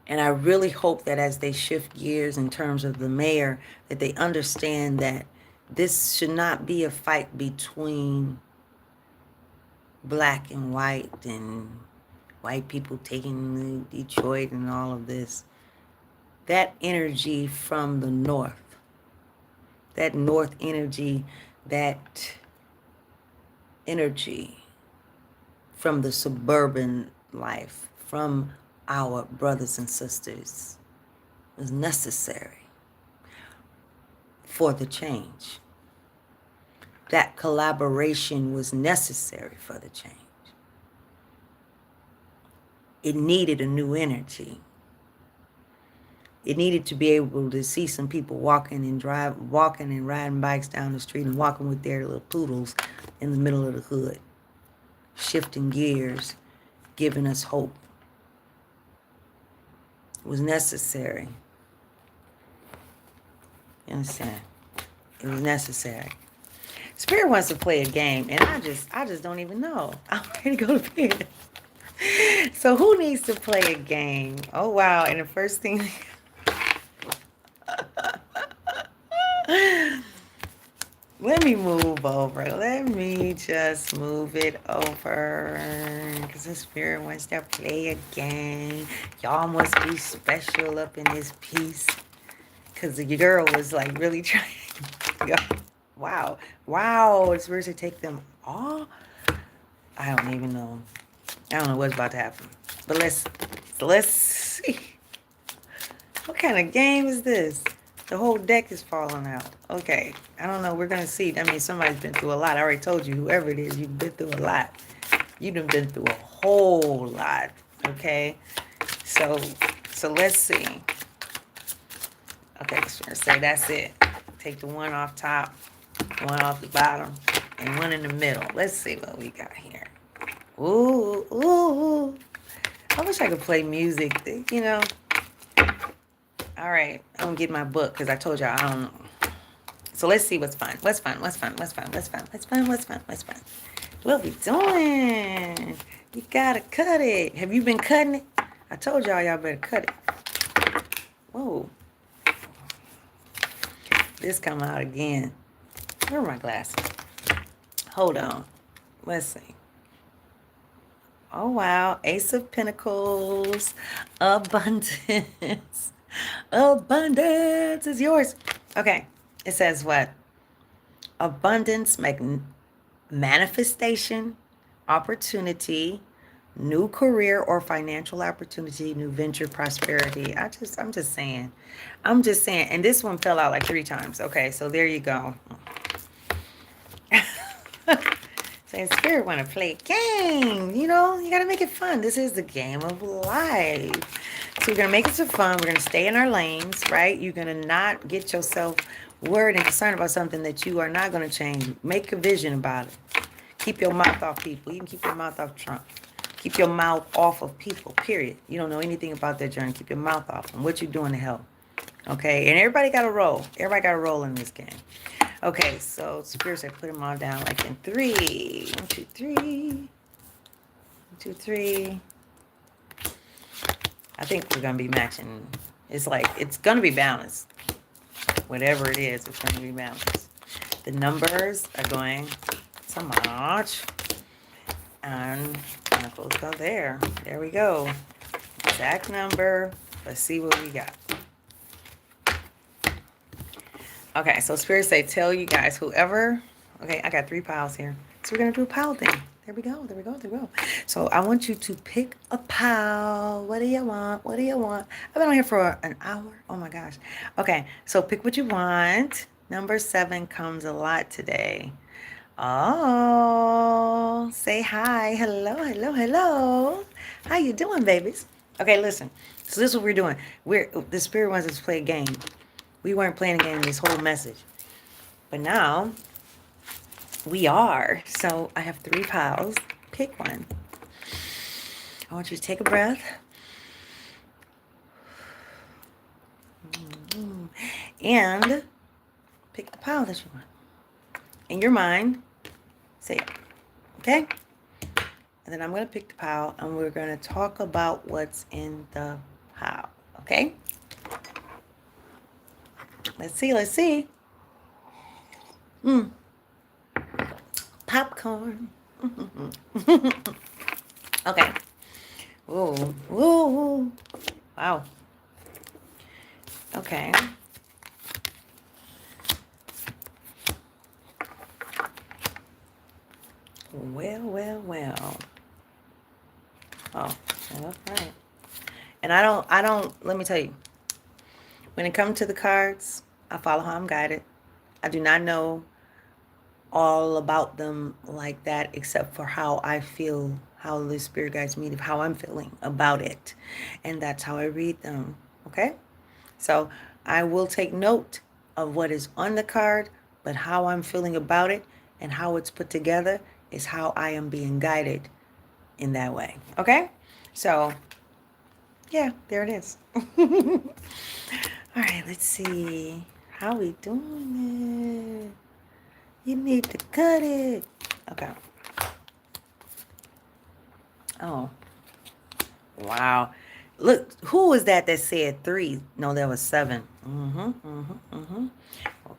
And I really hope that as they shift gears in terms of the mayor, that they understand that this should not be a fight between black and white people taking Detroit and all of this. That energy from the north, that north energy, that energy from the suburban life, from our brothers and sisters, was necessary for the change. That collaboration was necessary for the change. It needed a new energy. It needed to be able to see some people walking and riding bikes down the street and walking with their little poodles in the middle of the hood, shifting gears, giving us hope. It was necessary. You understand? It was necessary. Spirit wants to play a game, and I just don't even know. I'm ready to go to bed. So who needs to play a game? Oh, wow. And the first thing... Let me move over. Let me just move it over. Because the spirit wants to play a game. Y'all must be special up in this piece. Because the girl was like really trying to go. Wow. Wow. It's supposed to take them off. I don't even know. I don't know what's about to happen. But let's see. What kind of game is this? The whole deck is falling out. Okay. I don't know. We're going to see. I mean, somebody's been through a lot. I already told you, whoever it is, you've been through a lot. You've been through a whole lot. Okay. So let's see. Okay. So say that's it. Take the one off top, one off the bottom. and one in the middle. Let's see what we got here. Ooh, ooh. I wish I could play music, you know. All right, I'm gonna get my book because I told y'all I don't know. So let's see what's fun. What's fun? What's fun? What's fun? What's fun? What's fun? What's fun? What's fun? What we doing? You gotta cut it. Have you been cutting it? I told y'all better cut it. Whoa. This come out again. Where are my glasses? Hold on. Let's see. Oh, wow. Ace of Pentacles. Abundance. Abundance is yours. Okay. It says what? Abundance, manifestation, opportunity, new career or financial opportunity, new venture, prosperity. I'm just saying. And this one fell out like 3 times. Okay, so there you go. Saying Spirit want to play a game. You know, you got to make it fun. This is the game of life. So we're going to make it so fun. We're going to stay in our lanes, right? You're going to not get yourself worried and concerned about something that you are not going to change. Make a vision about it. Keep your mouth off people. You can keep your mouth off Trump. Keep your mouth off of people, period. You don't know anything about their journey. Keep your mouth off them. What you doing to help. Okay? And everybody got a role. Everybody got a role in this game. Okay, so Spirit said put them all down like in 3. 1, 2, 3. 1, 2, 3. I think we're going to be matching. It's like, it's going to be balanced. Whatever it is, it's going to be balanced. The numbers are going to match. And Pentacles go there. There we go. Exact number. Let's see what we got. Okay, so Spirit say, tell you guys, whoever. Okay, I got 3 piles here. So we're going to do a pile thing. There we go. There we go. There we go. So I want you to pick a pile. What do you want? What do you want? I've been on here for an hour. Oh my gosh. Okay, so pick what you want. Number 7 comes a lot today. Oh, say hi. Hello, hello, hello. How you doing, babies? Okay, listen. So this is what we're doing. The Spirit wants us to play a game. We weren't playing a game in this whole message. But now, we are. So I have 3 piles. Pick one. I want you to take a breath. And pick the pile that you want. In your mind, say it. Okay? And then I'm going to pick the pile, and we're going to talk about what's in the pile. Okay? Let's see. Let's see. Popcorn. Okay. Ooh. Ooh. Wow. Okay. Well. Oh, that's right. And I don't, let me tell you, when it comes to the cards, I follow how I'm guided. I do not know all about them like that, except for how I feel, how the Spirit guides me, how I'm feeling about it. And that's how I read them. Okay? So I will take note of what is on the card, but how I'm feeling about it and how it's put together is how I am being guided in that way. Okay? So, yeah, there it is. All right, let's see. How we doing it? You need to cut it. Okay. Oh. Wow. Look, who was that said 3? No, that was 7. Well,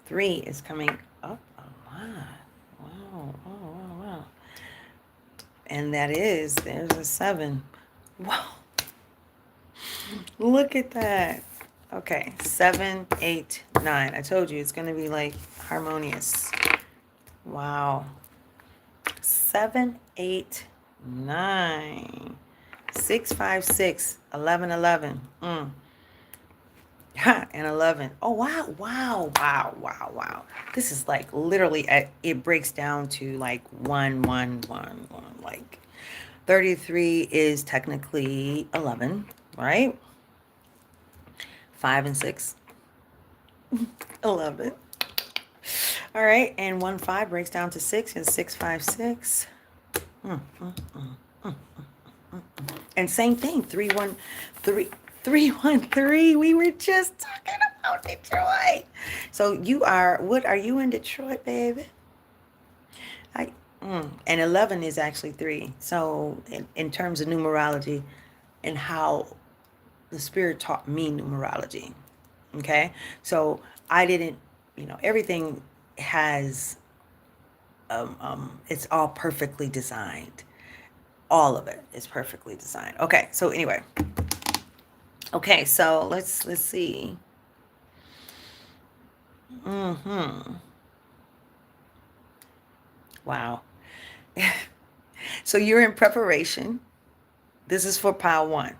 3 is coming up a lot. Wow. And there's a 7. Wow. Look at that. Okay, 7, 8, 9. I told you it's going to be like harmonious. Wow. 7, 8, 9. 6, 5, 6, 11, 11. And 11. Oh, wow. This is like literally, it breaks down to like 1, 1, 1, 1. Like 33 is technically 11, right? 5 and 6. 11. All right, and 1-5 breaks down to 6 and 6-5-6. Mm, mm, mm, mm. And same thing, 3-1-3. We were just talking about Detroit. So you are, what are you in Detroit, baby? I and 11 is actually 3. So in terms of numerology and how the spirit taught me numerology. Okay? So I didn't, everything has it's all perfectly designed. All of it is perfectly designed. Okay, so anyway. Okay, so let's see. Mm-hmm. Wow. So you're in preparation. This is for pile 1.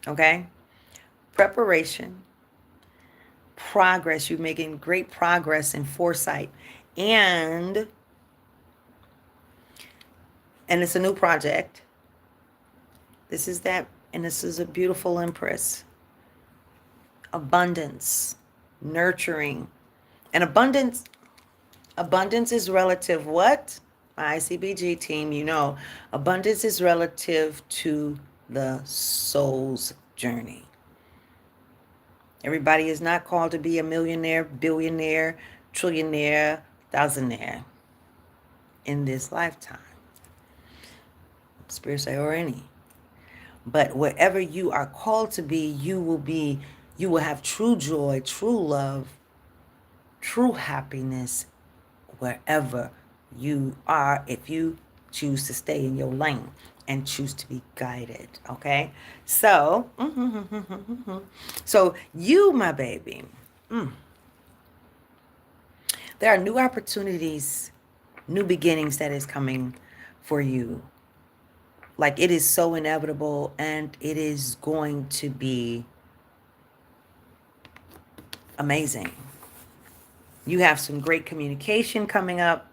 Okay? Preparation, progress. You're making great progress in foresight. And it's a new project. This is that, and this is a beautiful Empress. Abundance, nurturing. And abundance is relative what? My ICBG team, abundance is relative to the soul's journey. Everybody is not called to be a millionaire, billionaire, trillionaire, thousandaire in this lifetime. Spirit say, or any. But wherever you are called to be, you will have true joy, true love, true happiness wherever you are, if you choose to stay in your lane and choose to be guided. Okay, so so you, my baby, there are new opportunities, new beginnings that is coming for you. Like, it is so inevitable, and it is going to be amazing. You have some great communication coming up.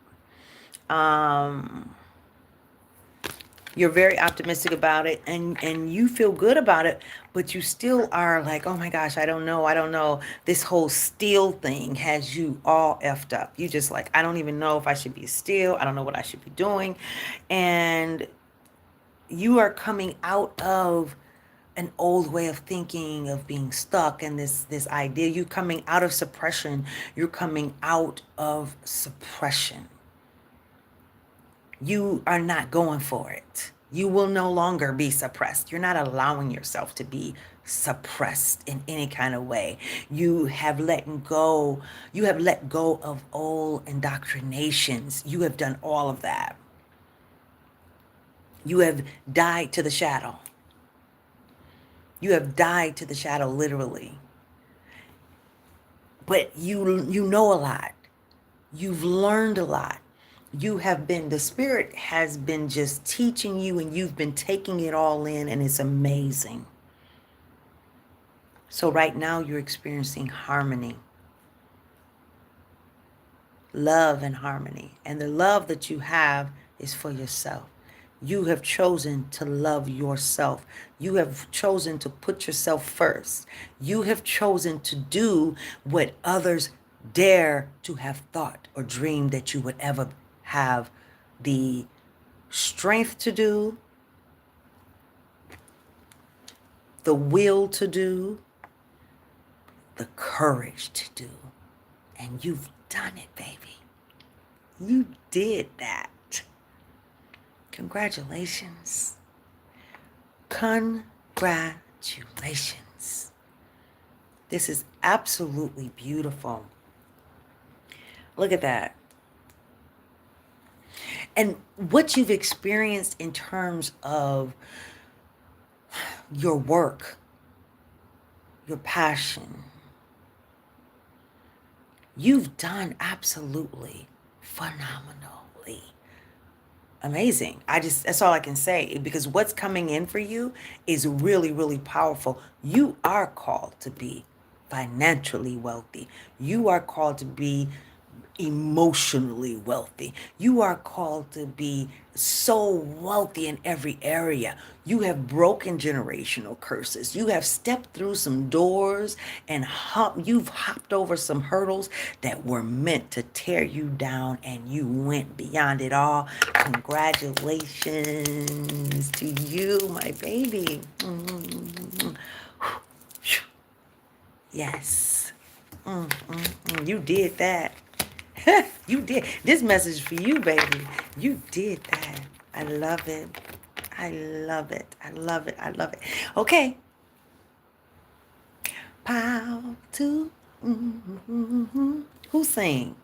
You're very optimistic about it, and you feel good about it, but you still are like, oh my gosh, I don't know. This whole still thing has you all effed up. You just like, I don't even know if I should be still. I don't know what I should be doing. And you are coming out of an old way of thinking, of being stuck, and this idea. You coming out of suppression. You're coming out of suppression. You are not going for it. You will no longer be suppressed. You're not allowing yourself to be suppressed in any kind of way. You have let go. You have let go of old indoctrinations. You have done all of that. You have died to the shadow. You have died to the shadow, literally. But you know a lot. You've learned a lot. The spirit has been just teaching you, and you've been taking it all in, and it's amazing. So right now you're experiencing harmony, love and harmony. And the love that you have is for yourself. You have chosen to love yourself. You have chosen to put yourself first. You have chosen to do what others dare to have thought or dreamed that you would ever have the strength to do, the will to do, the courage to do. And you've done it, baby. You did that. Congratulations. Congratulations. This is absolutely beautiful. Look at that. And what you've experienced in terms of your work, your passion, you've done absolutely phenomenally amazing. That's all I can say, because what's coming in for you is really, really powerful. You are called to be financially wealthy. You are called to be emotionally wealthy. You are called to be so wealthy in every area. You have broken generational curses. You have stepped through some doors and you've hopped over some hurdles that were meant to tear you down, and you went beyond it all. Congratulations to you, my baby. Yes. You did that. You did. This message is for you, baby. You did that. I love it. I love it. I love it. I love it. Okay. Pow to. Who sing?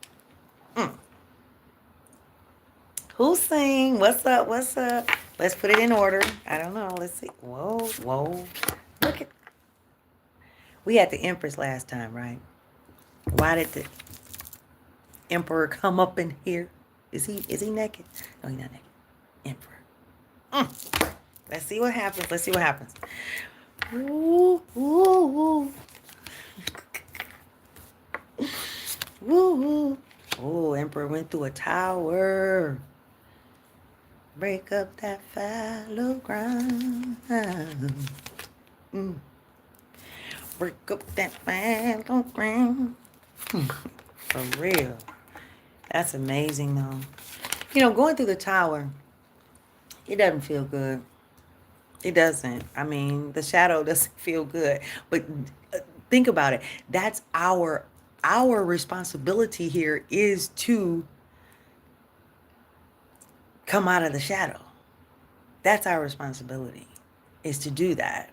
Who sing? What's up? What's up? Let's put it in order. I don't know. Let's see. Whoa, whoa. Look at. We had the Empress last time, right? Why did the Emperor come up in here? Is he naked? No, he's not naked. Emperor. Let's see what happens. Let's see what happens. Ooh, ooh, ooh. Ooh, ooh. Oh, Emperor went through a tower. Break up that fallow ground. Break up that fallow ground. For real. That's amazing, though. You know, going through the tower, it doesn't feel good. It doesn't. I mean, the shadow doesn't feel good. But think about it. That's our responsibility here is to come out of the shadow. That's our responsibility, is to do that.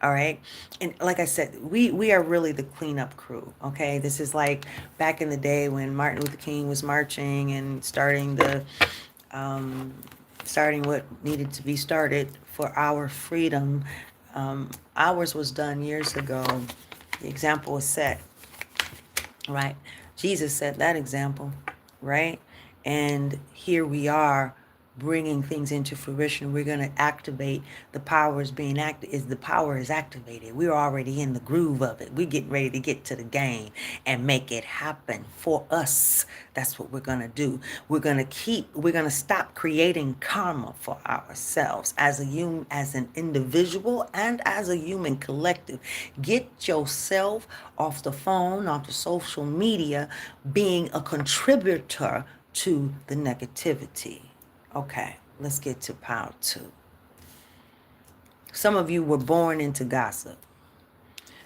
All right. And like I said, we are really the cleanup crew. Okay. This is like back in the day when Martin Luther King was marching and starting what needed to be started for our freedom. Ours was done years ago. The example was set, right? Jesus set that example, right? And here we are bringing things into fruition. We're going to activate the powers being the power is activated. We're already in the groove of it. We're getting ready to get to the game and make it happen for us. That's what we're going to do. We're going to stop creating karma for ourselves as an individual and as a human collective. Get yourself off the phone, off the social media, being a contributor to the negativity. Okay, let's get to power 2. Some of you were born into gossip.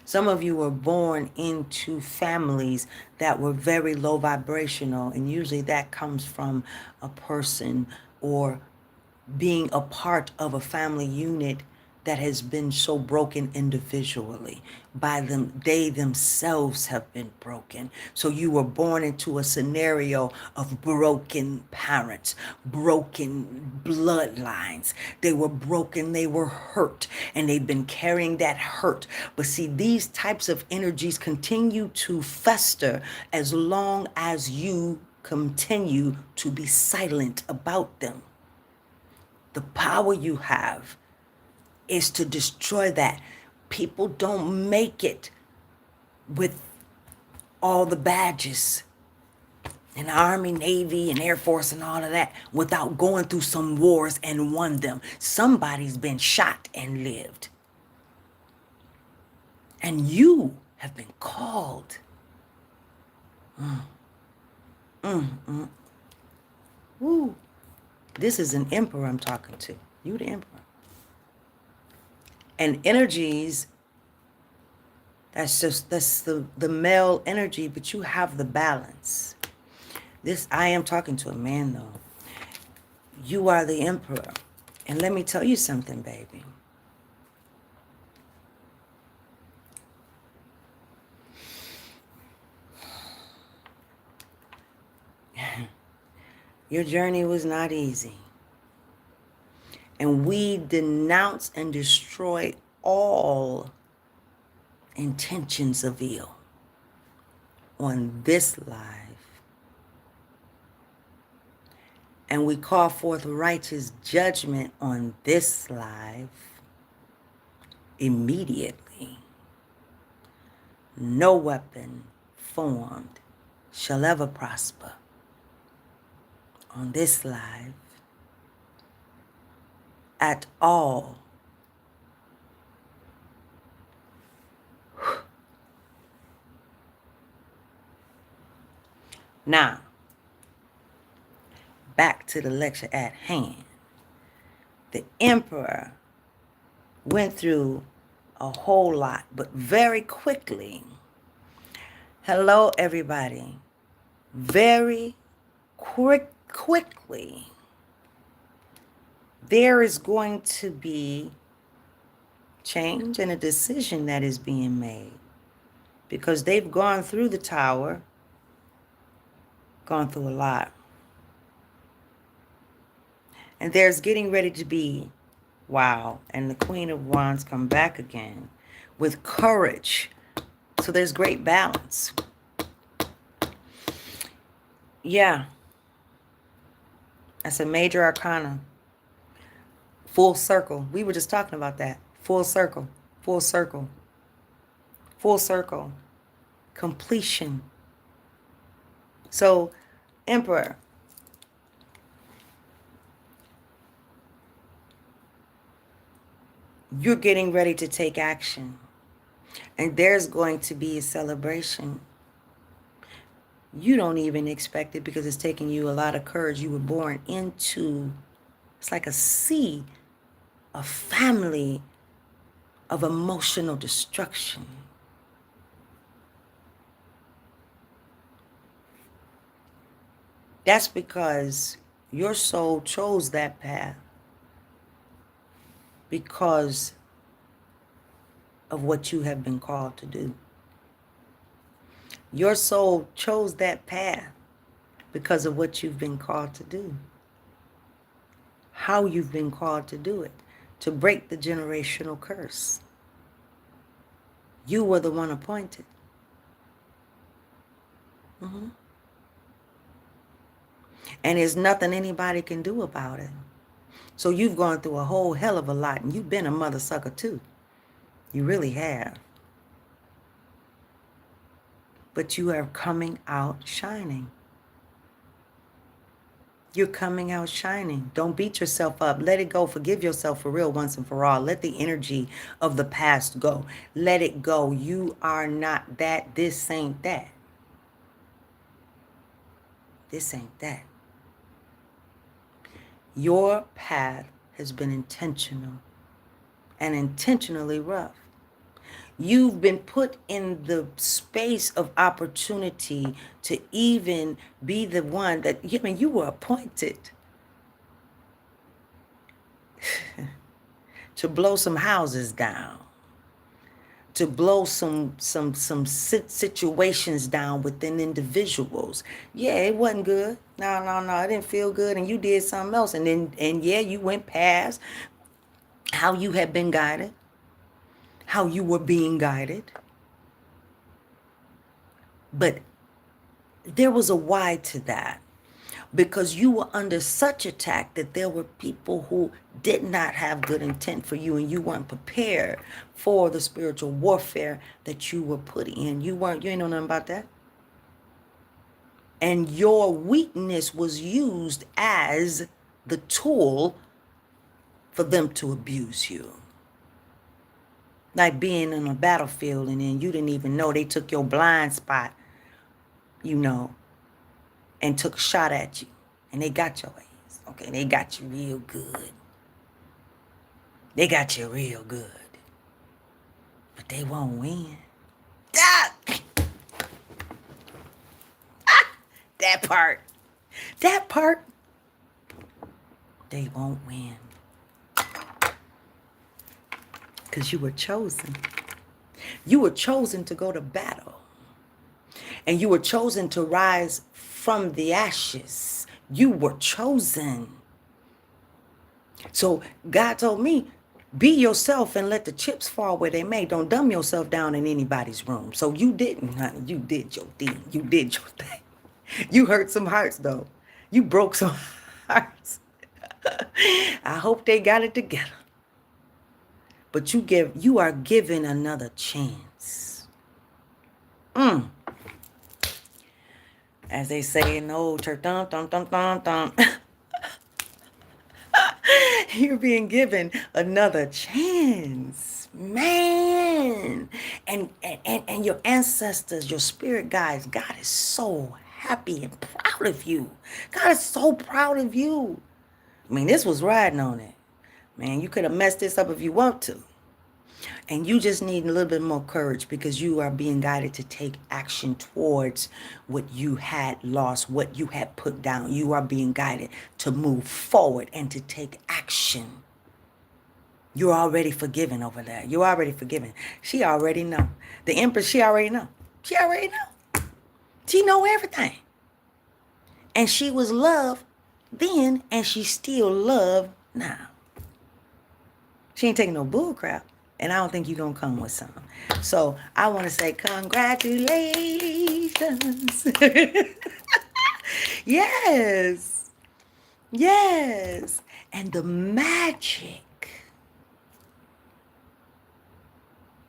Some of you were born into families that were very low vibrational, and usually that comes from a person or being a part of a family unit that has been so broken individually by them. They themselves have been broken. So you were born into a scenario of broken parents, broken bloodlines. They were broken, they were hurt, and they've been carrying that hurt. But see, these types of energies continue to fester as long as you continue to be silent about them. The power you have is to destroy that. People don't make it with all the badges in the Army, Navy, and Air Force and all of that without going through some wars and won them. Somebody's been shot and lived. And you have been called. Woo. This is an emperor I'm talking to. You the emperor. And energies, that's the male energy, but you have the balance. I am talking to a man though. You are the emperor. And let me tell you something, baby. Your journey was not easy. And we denounce and destroy all intentions of ill on this life. And we call forth righteous judgment on this life immediately. No weapon formed shall ever prosper on this life at all. Now, back to the lecture at hand. The emperor went through a whole lot, but very quickly. Hello, everybody. Very quickly, there is going to be change and a decision that is being made, because they've gone through the tower, gone through a lot. And there's getting ready to be, wow, and the Queen of Wands come back again with courage. So there's great balance. Yeah. That's a major arcana. Full circle. We were just talking about that. Full circle. Full circle. Full circle. Completion. So, Emperor, you're getting ready to take action. And there's going to be a celebration. You don't even expect it because it's taking you a lot of courage. You were born into, it's like a sea, a family of emotional destruction. That's because your soul chose that path because of what you have been called to do. Your soul chose that path because of what you've been called to do. How you've been called to do it. To break the generational curse. You were the one appointed. And there's nothing anybody can do about it. So you've gone through a whole hell of a lot, and you've been a mother sucker too. You really have. But you are coming out shining. You're coming out shining. Don't beat yourself up. Let it go. Forgive yourself for real once and for all. Let the energy of the past go. Let it go. You are not that. This ain't that. This ain't that. Your path has been intentional and intentionally rough. You've been put in the space of opportunity to even be the one that, I mean, you were appointed to blow some houses down, to blow some situations down within individuals. Yeah, it wasn't good. No, it didn't feel good, and you did something else, and yeah, you went past how you had been guided, how you were being guided. But there was a why to that, because you were under such attack that there were people who did not have good intent for you, and you weren't prepared for the spiritual warfare that you were put in. You ain't know nothing about that. And your weakness was used as the tool for them to abuse you. Like being on a battlefield and then you didn't even know they took your blind spot, and took a shot at you. And they got your ass. Okay, they got you real good. They got you real good. But they won't win. Ah! That part. They won't win. Because you were chosen. You were chosen to go to battle. And you were chosen to rise from the ashes. You were chosen. So God told me, be yourself and let the chips fall where they may. Don't dumb yourself down in anybody's room. So you didn't, honey. You did your thing. You did your thing. You hurt some hearts, though. You broke some hearts. I hope they got it together. But you are given another chance. As they say in the old church, dum, dum, dum, dum, dum. You're being given another chance, man. And your ancestors, your spirit guides, God is so happy and proud of you. God is so proud of you. I mean, this was riding on it. Man, you could have messed this up if you want to. And you just need a little bit more courage because you are being guided to take action towards what you had lost, what you had put down. You are being guided to move forward and to take action. You're already forgiven over there. You're already forgiven. She already know. The Empress, she already know. She already know. She know everything. And she was loved then, and she still loved now. She ain't taking no bull crap. And I don't think you're going to come with some. So I want to say congratulations. Yes. Yes. And the magic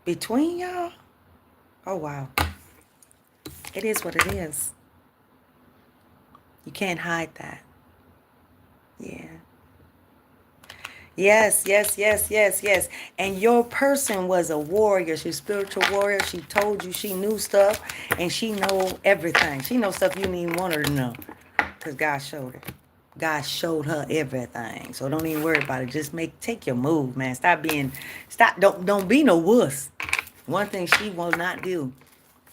between y'all, oh, wow. It is what it is. You can't hide that. Yeah. Yes, yes, yes, yes, yes. And your person was a warrior. She's a spiritual warrior. She told you she knew stuff, and she know everything. She knows stuff you didn't even want her to know, because God showed her. God showed her everything. So don't even worry about it. Just take your move, man. Don't be no wuss. One thing she will not do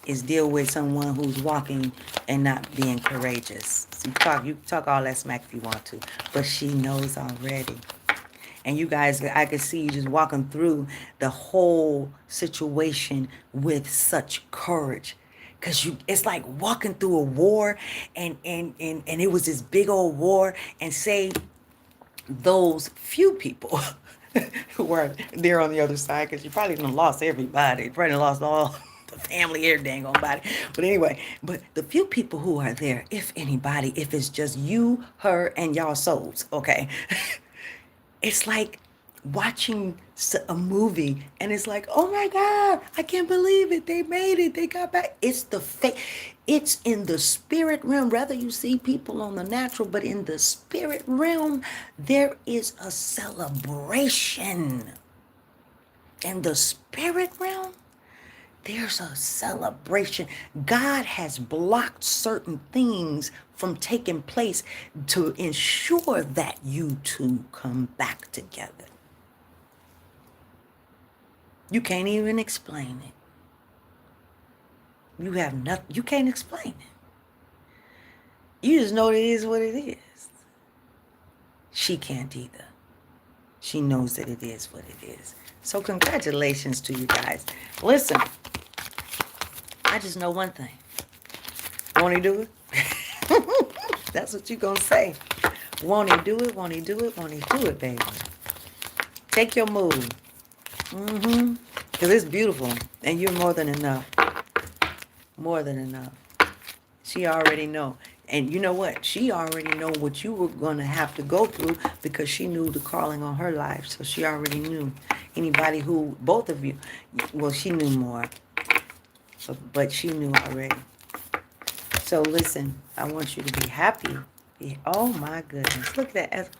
is deal with someone who's walking and not being courageous. So you talk all that smack if you want to, but she knows already. And you guys, I could see you just walking through the whole situation with such courage. Because it's like walking through a war, and it was this big old war, and say those few people who were there on the other side, because you probably done lost everybody. You probably lost all the family, every dang on body. But anyway, but the few people who are there, if anybody, if it's just you, her, and y'all souls, okay? It's like watching a movie, and it's like, oh my God, I can't believe it. They made it. They got back. It's it's in the spirit realm. Rather you see people on the natural, but in the spirit realm, there is a celebration. In the spirit realm, there's a celebration. God has blocked certain things from taking place to ensure that you two come back together. You can't even explain it. You have nothing. You can't explain it. You just know it is what it is. She can't either. She knows that it is what it is. So congratulations to you guys. Listen, I just know one thing. Won't he do it? That's what you're going to say. Won't he do it? Won't he do it? Won't he do it, baby? Take your move. Because it's beautiful. And you're more than enough. More than enough. She already know. And you know what? She already know what you were going to have to go through, because she knew the calling on her life. So she already knew. Anybody who, both of you, well, she knew more. But she knew already. So listen, I want you to be happy. Oh my goodness. Look at that.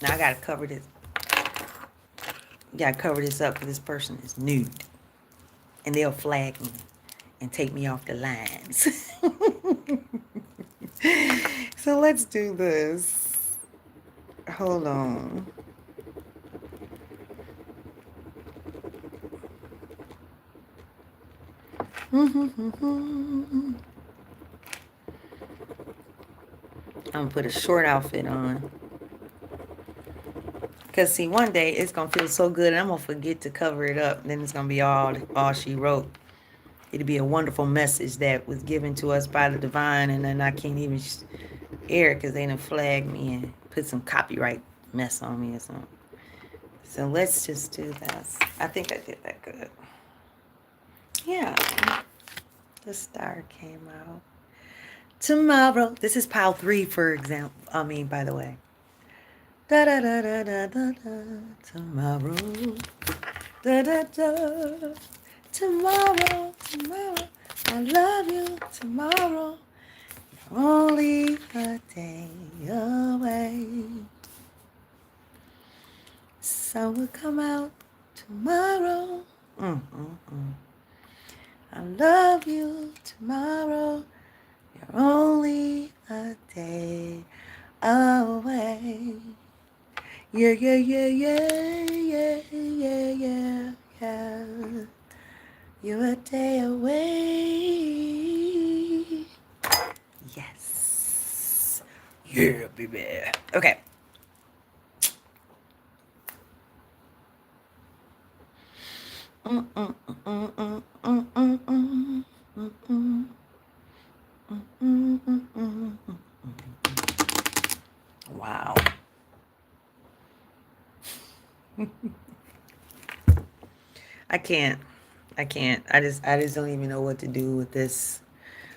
Now I got to cover this. Got to cover this up, because this person is nude. And they'll flag me and take me off the lines. So let's do this. Hold on. I'm going to put a short outfit on. Because, see, one day it's going to feel so good, and I'm going to forget to cover it up. Then it's going to be all she wrote. It'll be a wonderful message that was given to us by the divine, and then I can't even air it because they done flagged me and put some copyright mess on me or something. So let's just do this. I think I did that good. Yeah. The star came out. Tomorrow. This is pile 3, for example. By the way. Da da da da da da da. Tomorrow. Da da da. tomorrow, tomorrow. I love you tomorrow. Only a day away. Sun will come out tomorrow. I love you tomorrow. You're only a day away. Yeah, yeah, yeah, yeah, yeah, yeah, yeah, yeah. You're a day away. Yes. Yeah, baby. Okay. Wow. I can't. I just don't even know what to do with this.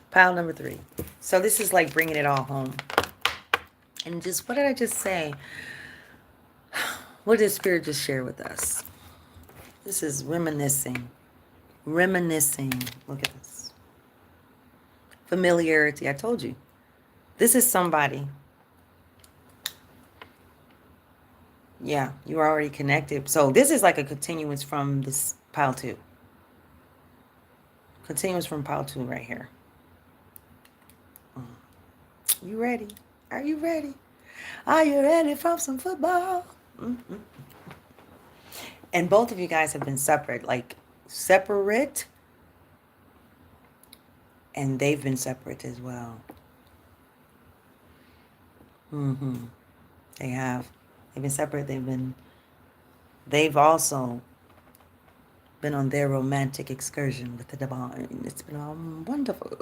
Pile number 3. So this is like bringing it all home. And just, what did I just say? What did Spirit just share with us? This is reminiscing. Reminiscing. Look at this. Familiarity. I told you. This is somebody. Yeah, you're already connected. So this is like a continuance from this pile 2. Continuance from pile 2 right here. You ready? Are you ready? Are you ready for some football? And both of you guys have been separate. Like, separate. And they've been separate as well. They have. They've been separate. They've also been on their romantic excursion with the divine. It's been wonderful.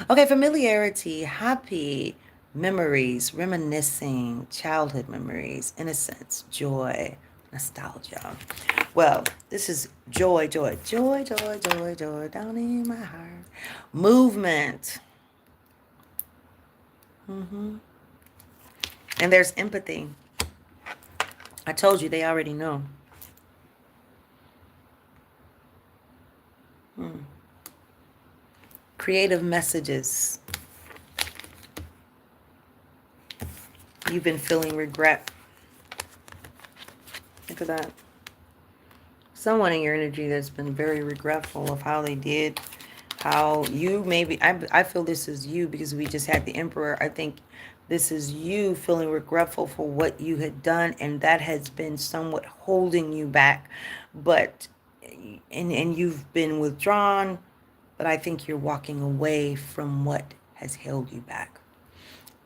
Okay, familiarity, happy memories, reminiscing, childhood memories, innocence, joy, nostalgia. Well, this is joy, joy, joy, joy, joy, joy down in my heart. Movement. And there's empathy. I told you, they already know. Creative messages. You've been feeling regret. Look at that. Someone in your energy that's been very regretful of how they did, how you maybe, I feel this is you because we just had the Emperor. I think this is you feeling regretful for what you had done, and that has been somewhat holding you back. But, and you've been withdrawn, but I think you're walking away from what has held you back.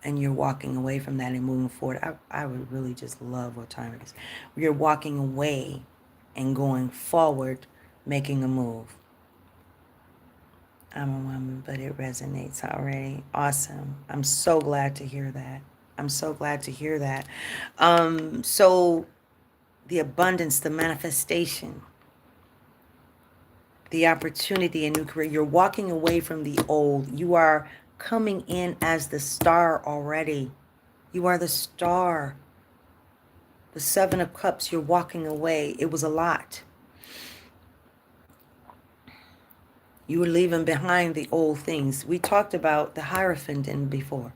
And you're walking away from that and moving forward. I would really just love what time it is. You're walking away and going forward, making a move. I'm a woman, but it resonates already. Awesome. I'm so glad to hear that. I'm so glad to hear that. So the abundance, the manifestation, the opportunity, a new career. You're walking away from the old. You are coming in as the star already. You are the star. The 7 of Cups, you're walking away. It was a lot. You were leaving behind the old things. We talked about the Hierophant in before.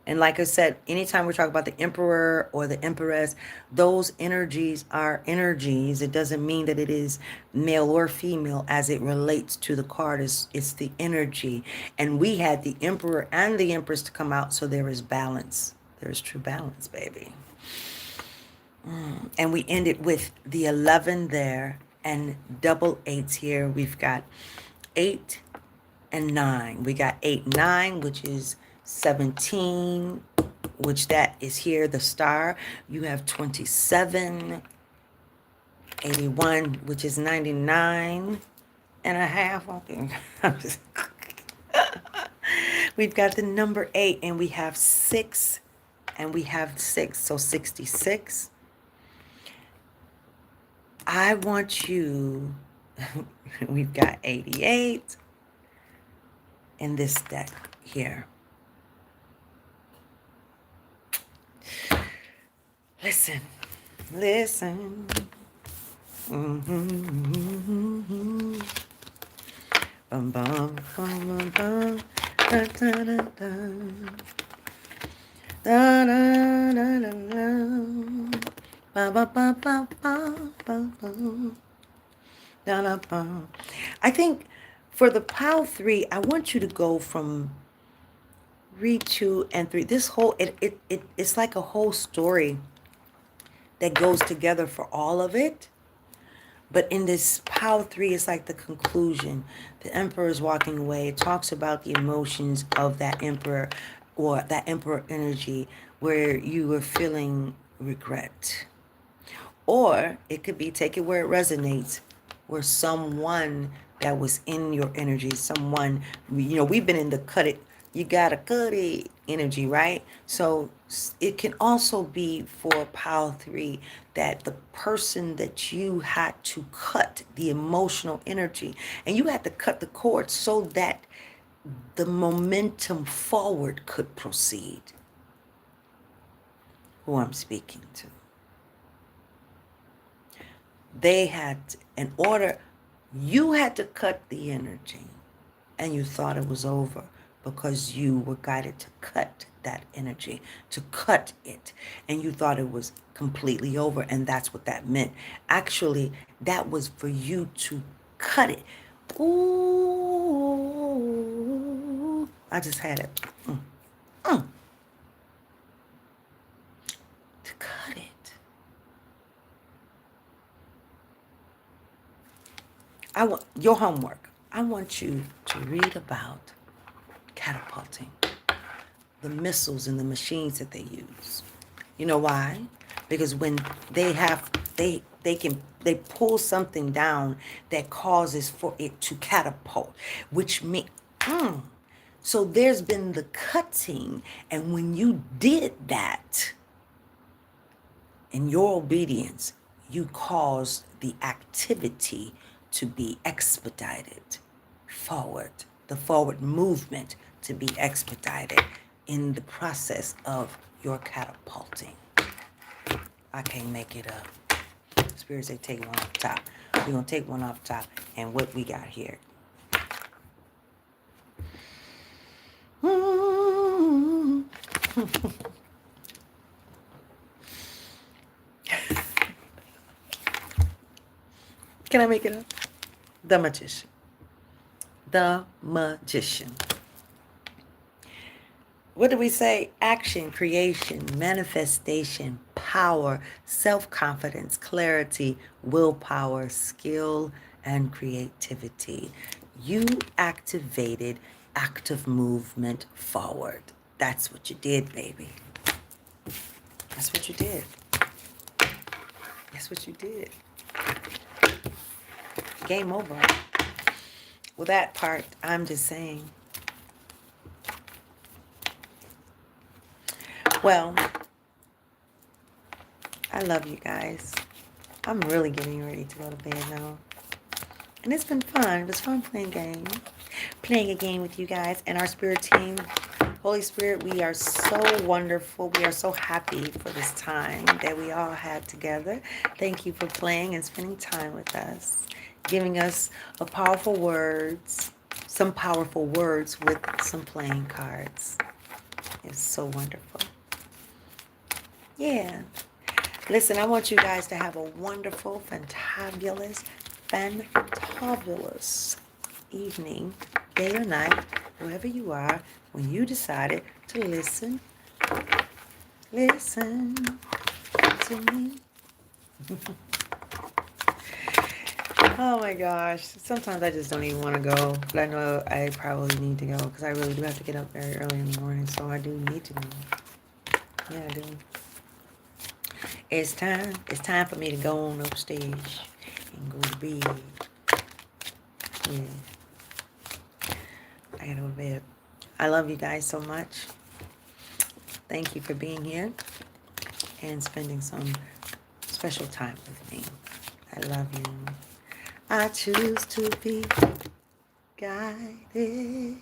And like I said, anytime we talk about the Emperor or the Empress, those energies are energies. It doesn't mean that it is male or female as it relates to the card. It's the energy. And we had the Emperor and the Empress to come out, so there is balance. There is true balance, baby. And we ended with the 11 there and double 8s here. We've got 8 and 9. We got 8, 9, which is 17, which that is here, the star. You have 27, 81, which is 99 and a half. Okay. We've got the number 8, and we have 6, and we have 6, so 66. I want you, we've got 88 in this deck here. Listen, listen. Mm-hmm. Bum, bum, bum, bum, da, da, da, da. Da, da, da, da, da. Ba, ba, ba, ba, ba, ba, ba. Da, da, ba. I think for the pile 3, I want you to go from read 2 and 3. This whole, it's like a whole story that goes together for all of it. But in this pile 3, it's like the conclusion. The emperor is walking away. It talks about the emotions of that emperor, or that emperor energy, where you were feeling regret. Or it could be, take it where it resonates, where someone that was in your energy, someone, we've been in the cut it, you gotta cut it energy, right? So it can also be for pile 3, that the person that you had to cut the emotional energy, and you had to cut the cord so that the momentum forward could proceed. Who I'm speaking to. They had, in order, you had to cut the energy, and you thought it was over because you were guided to cut that energy, to cut it, and you thought it was completely over, and that's what that meant. Actually, that was for you to cut it. Ooh, I just had it. To cut it. I want your homework. I want you to read about catapulting, the missiles and the machines that they use. You know why? Because when they pull something down that causes for it to catapult, which means so there's been the cutting, and when you did that in your obedience, you caused the activity to be expedited forward, the forward movement to be expedited in the process of your catapulting. I can't make it up. Spirit say take one off top. We're going to take one off top. And what we got here. Can I make it up? The Magician. The Magician. What do we say? Action, creation, manifestation, power, self-confidence, clarity, willpower, skill, and creativity. You activated active movement forward. That's what you did, baby. That's what you did. That's what you did. Game over. Well, that part, I'm just saying. Well, I love you guys. I'm really getting ready to go to bed now. And it's been fun. It was fun playing a game with you guys and our spirit team. Holy Spirit, we are so wonderful. We are so happy for this time that we all had together. Thank you for playing and spending time with us, giving us some powerful words with some playing cards. It's so wonderful. Yeah. Listen, I want you guys to have a wonderful, fantabulous evening, day or night, wherever you are, when you decided to listen to me. Oh my gosh. Sometimes I just don't even want to go, but I know I probably need to go because I really do have to get up very early in the morning, so I do need to go. Yeah, I do. It's time for me to go on upstairs and go to bed. Yeah. I gotta go to bed. I love you guys so much. Thank you for being here and spending some special time with me. I love you. I choose to be guided.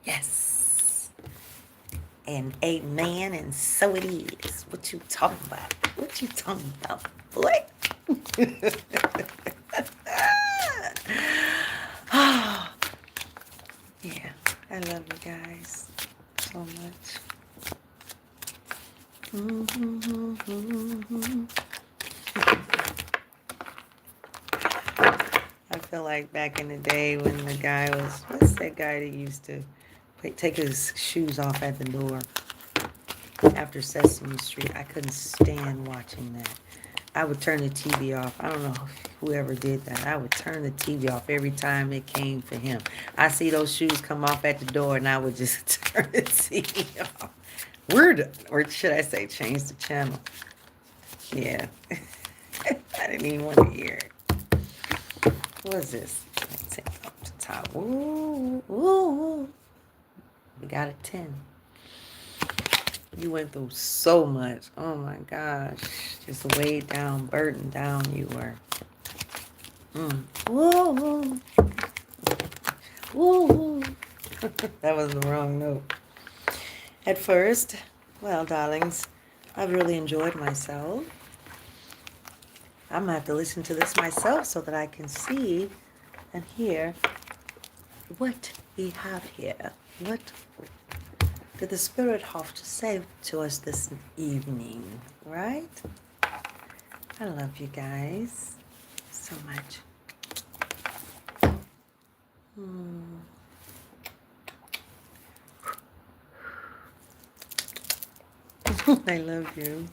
Yes. And amen, and so it is. What you talking about? What you talking about, boy? Oh, yeah. I love you guys so much. I feel like back in the day when the guy was, what's that guy that used to take his shoes off at the door after Sesame Street? I couldn't stand watching that. I would turn the TV off. I don't know whoever did that. I would turn the TV off every time it came for him. I see those shoes come off at the door, and I would just turn the TV off. Or should I say, change the channel? Yeah. I didn't even want to hear it. What is this? Let's take it up to the top. Ooh, ooh. We got a 10. You went through so much. Oh my gosh. Just weighed down, burdened down you were. Whoa. Whoa. That was the wrong note. At first, well, darlings, I've really enjoyed myself. I'm going to have to listen to this myself so that I can see and hear what we have here. What did the Spirit have to say to us this evening, right? I love you guys so much. I love you.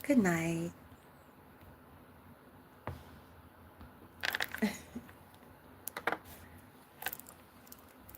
Good night.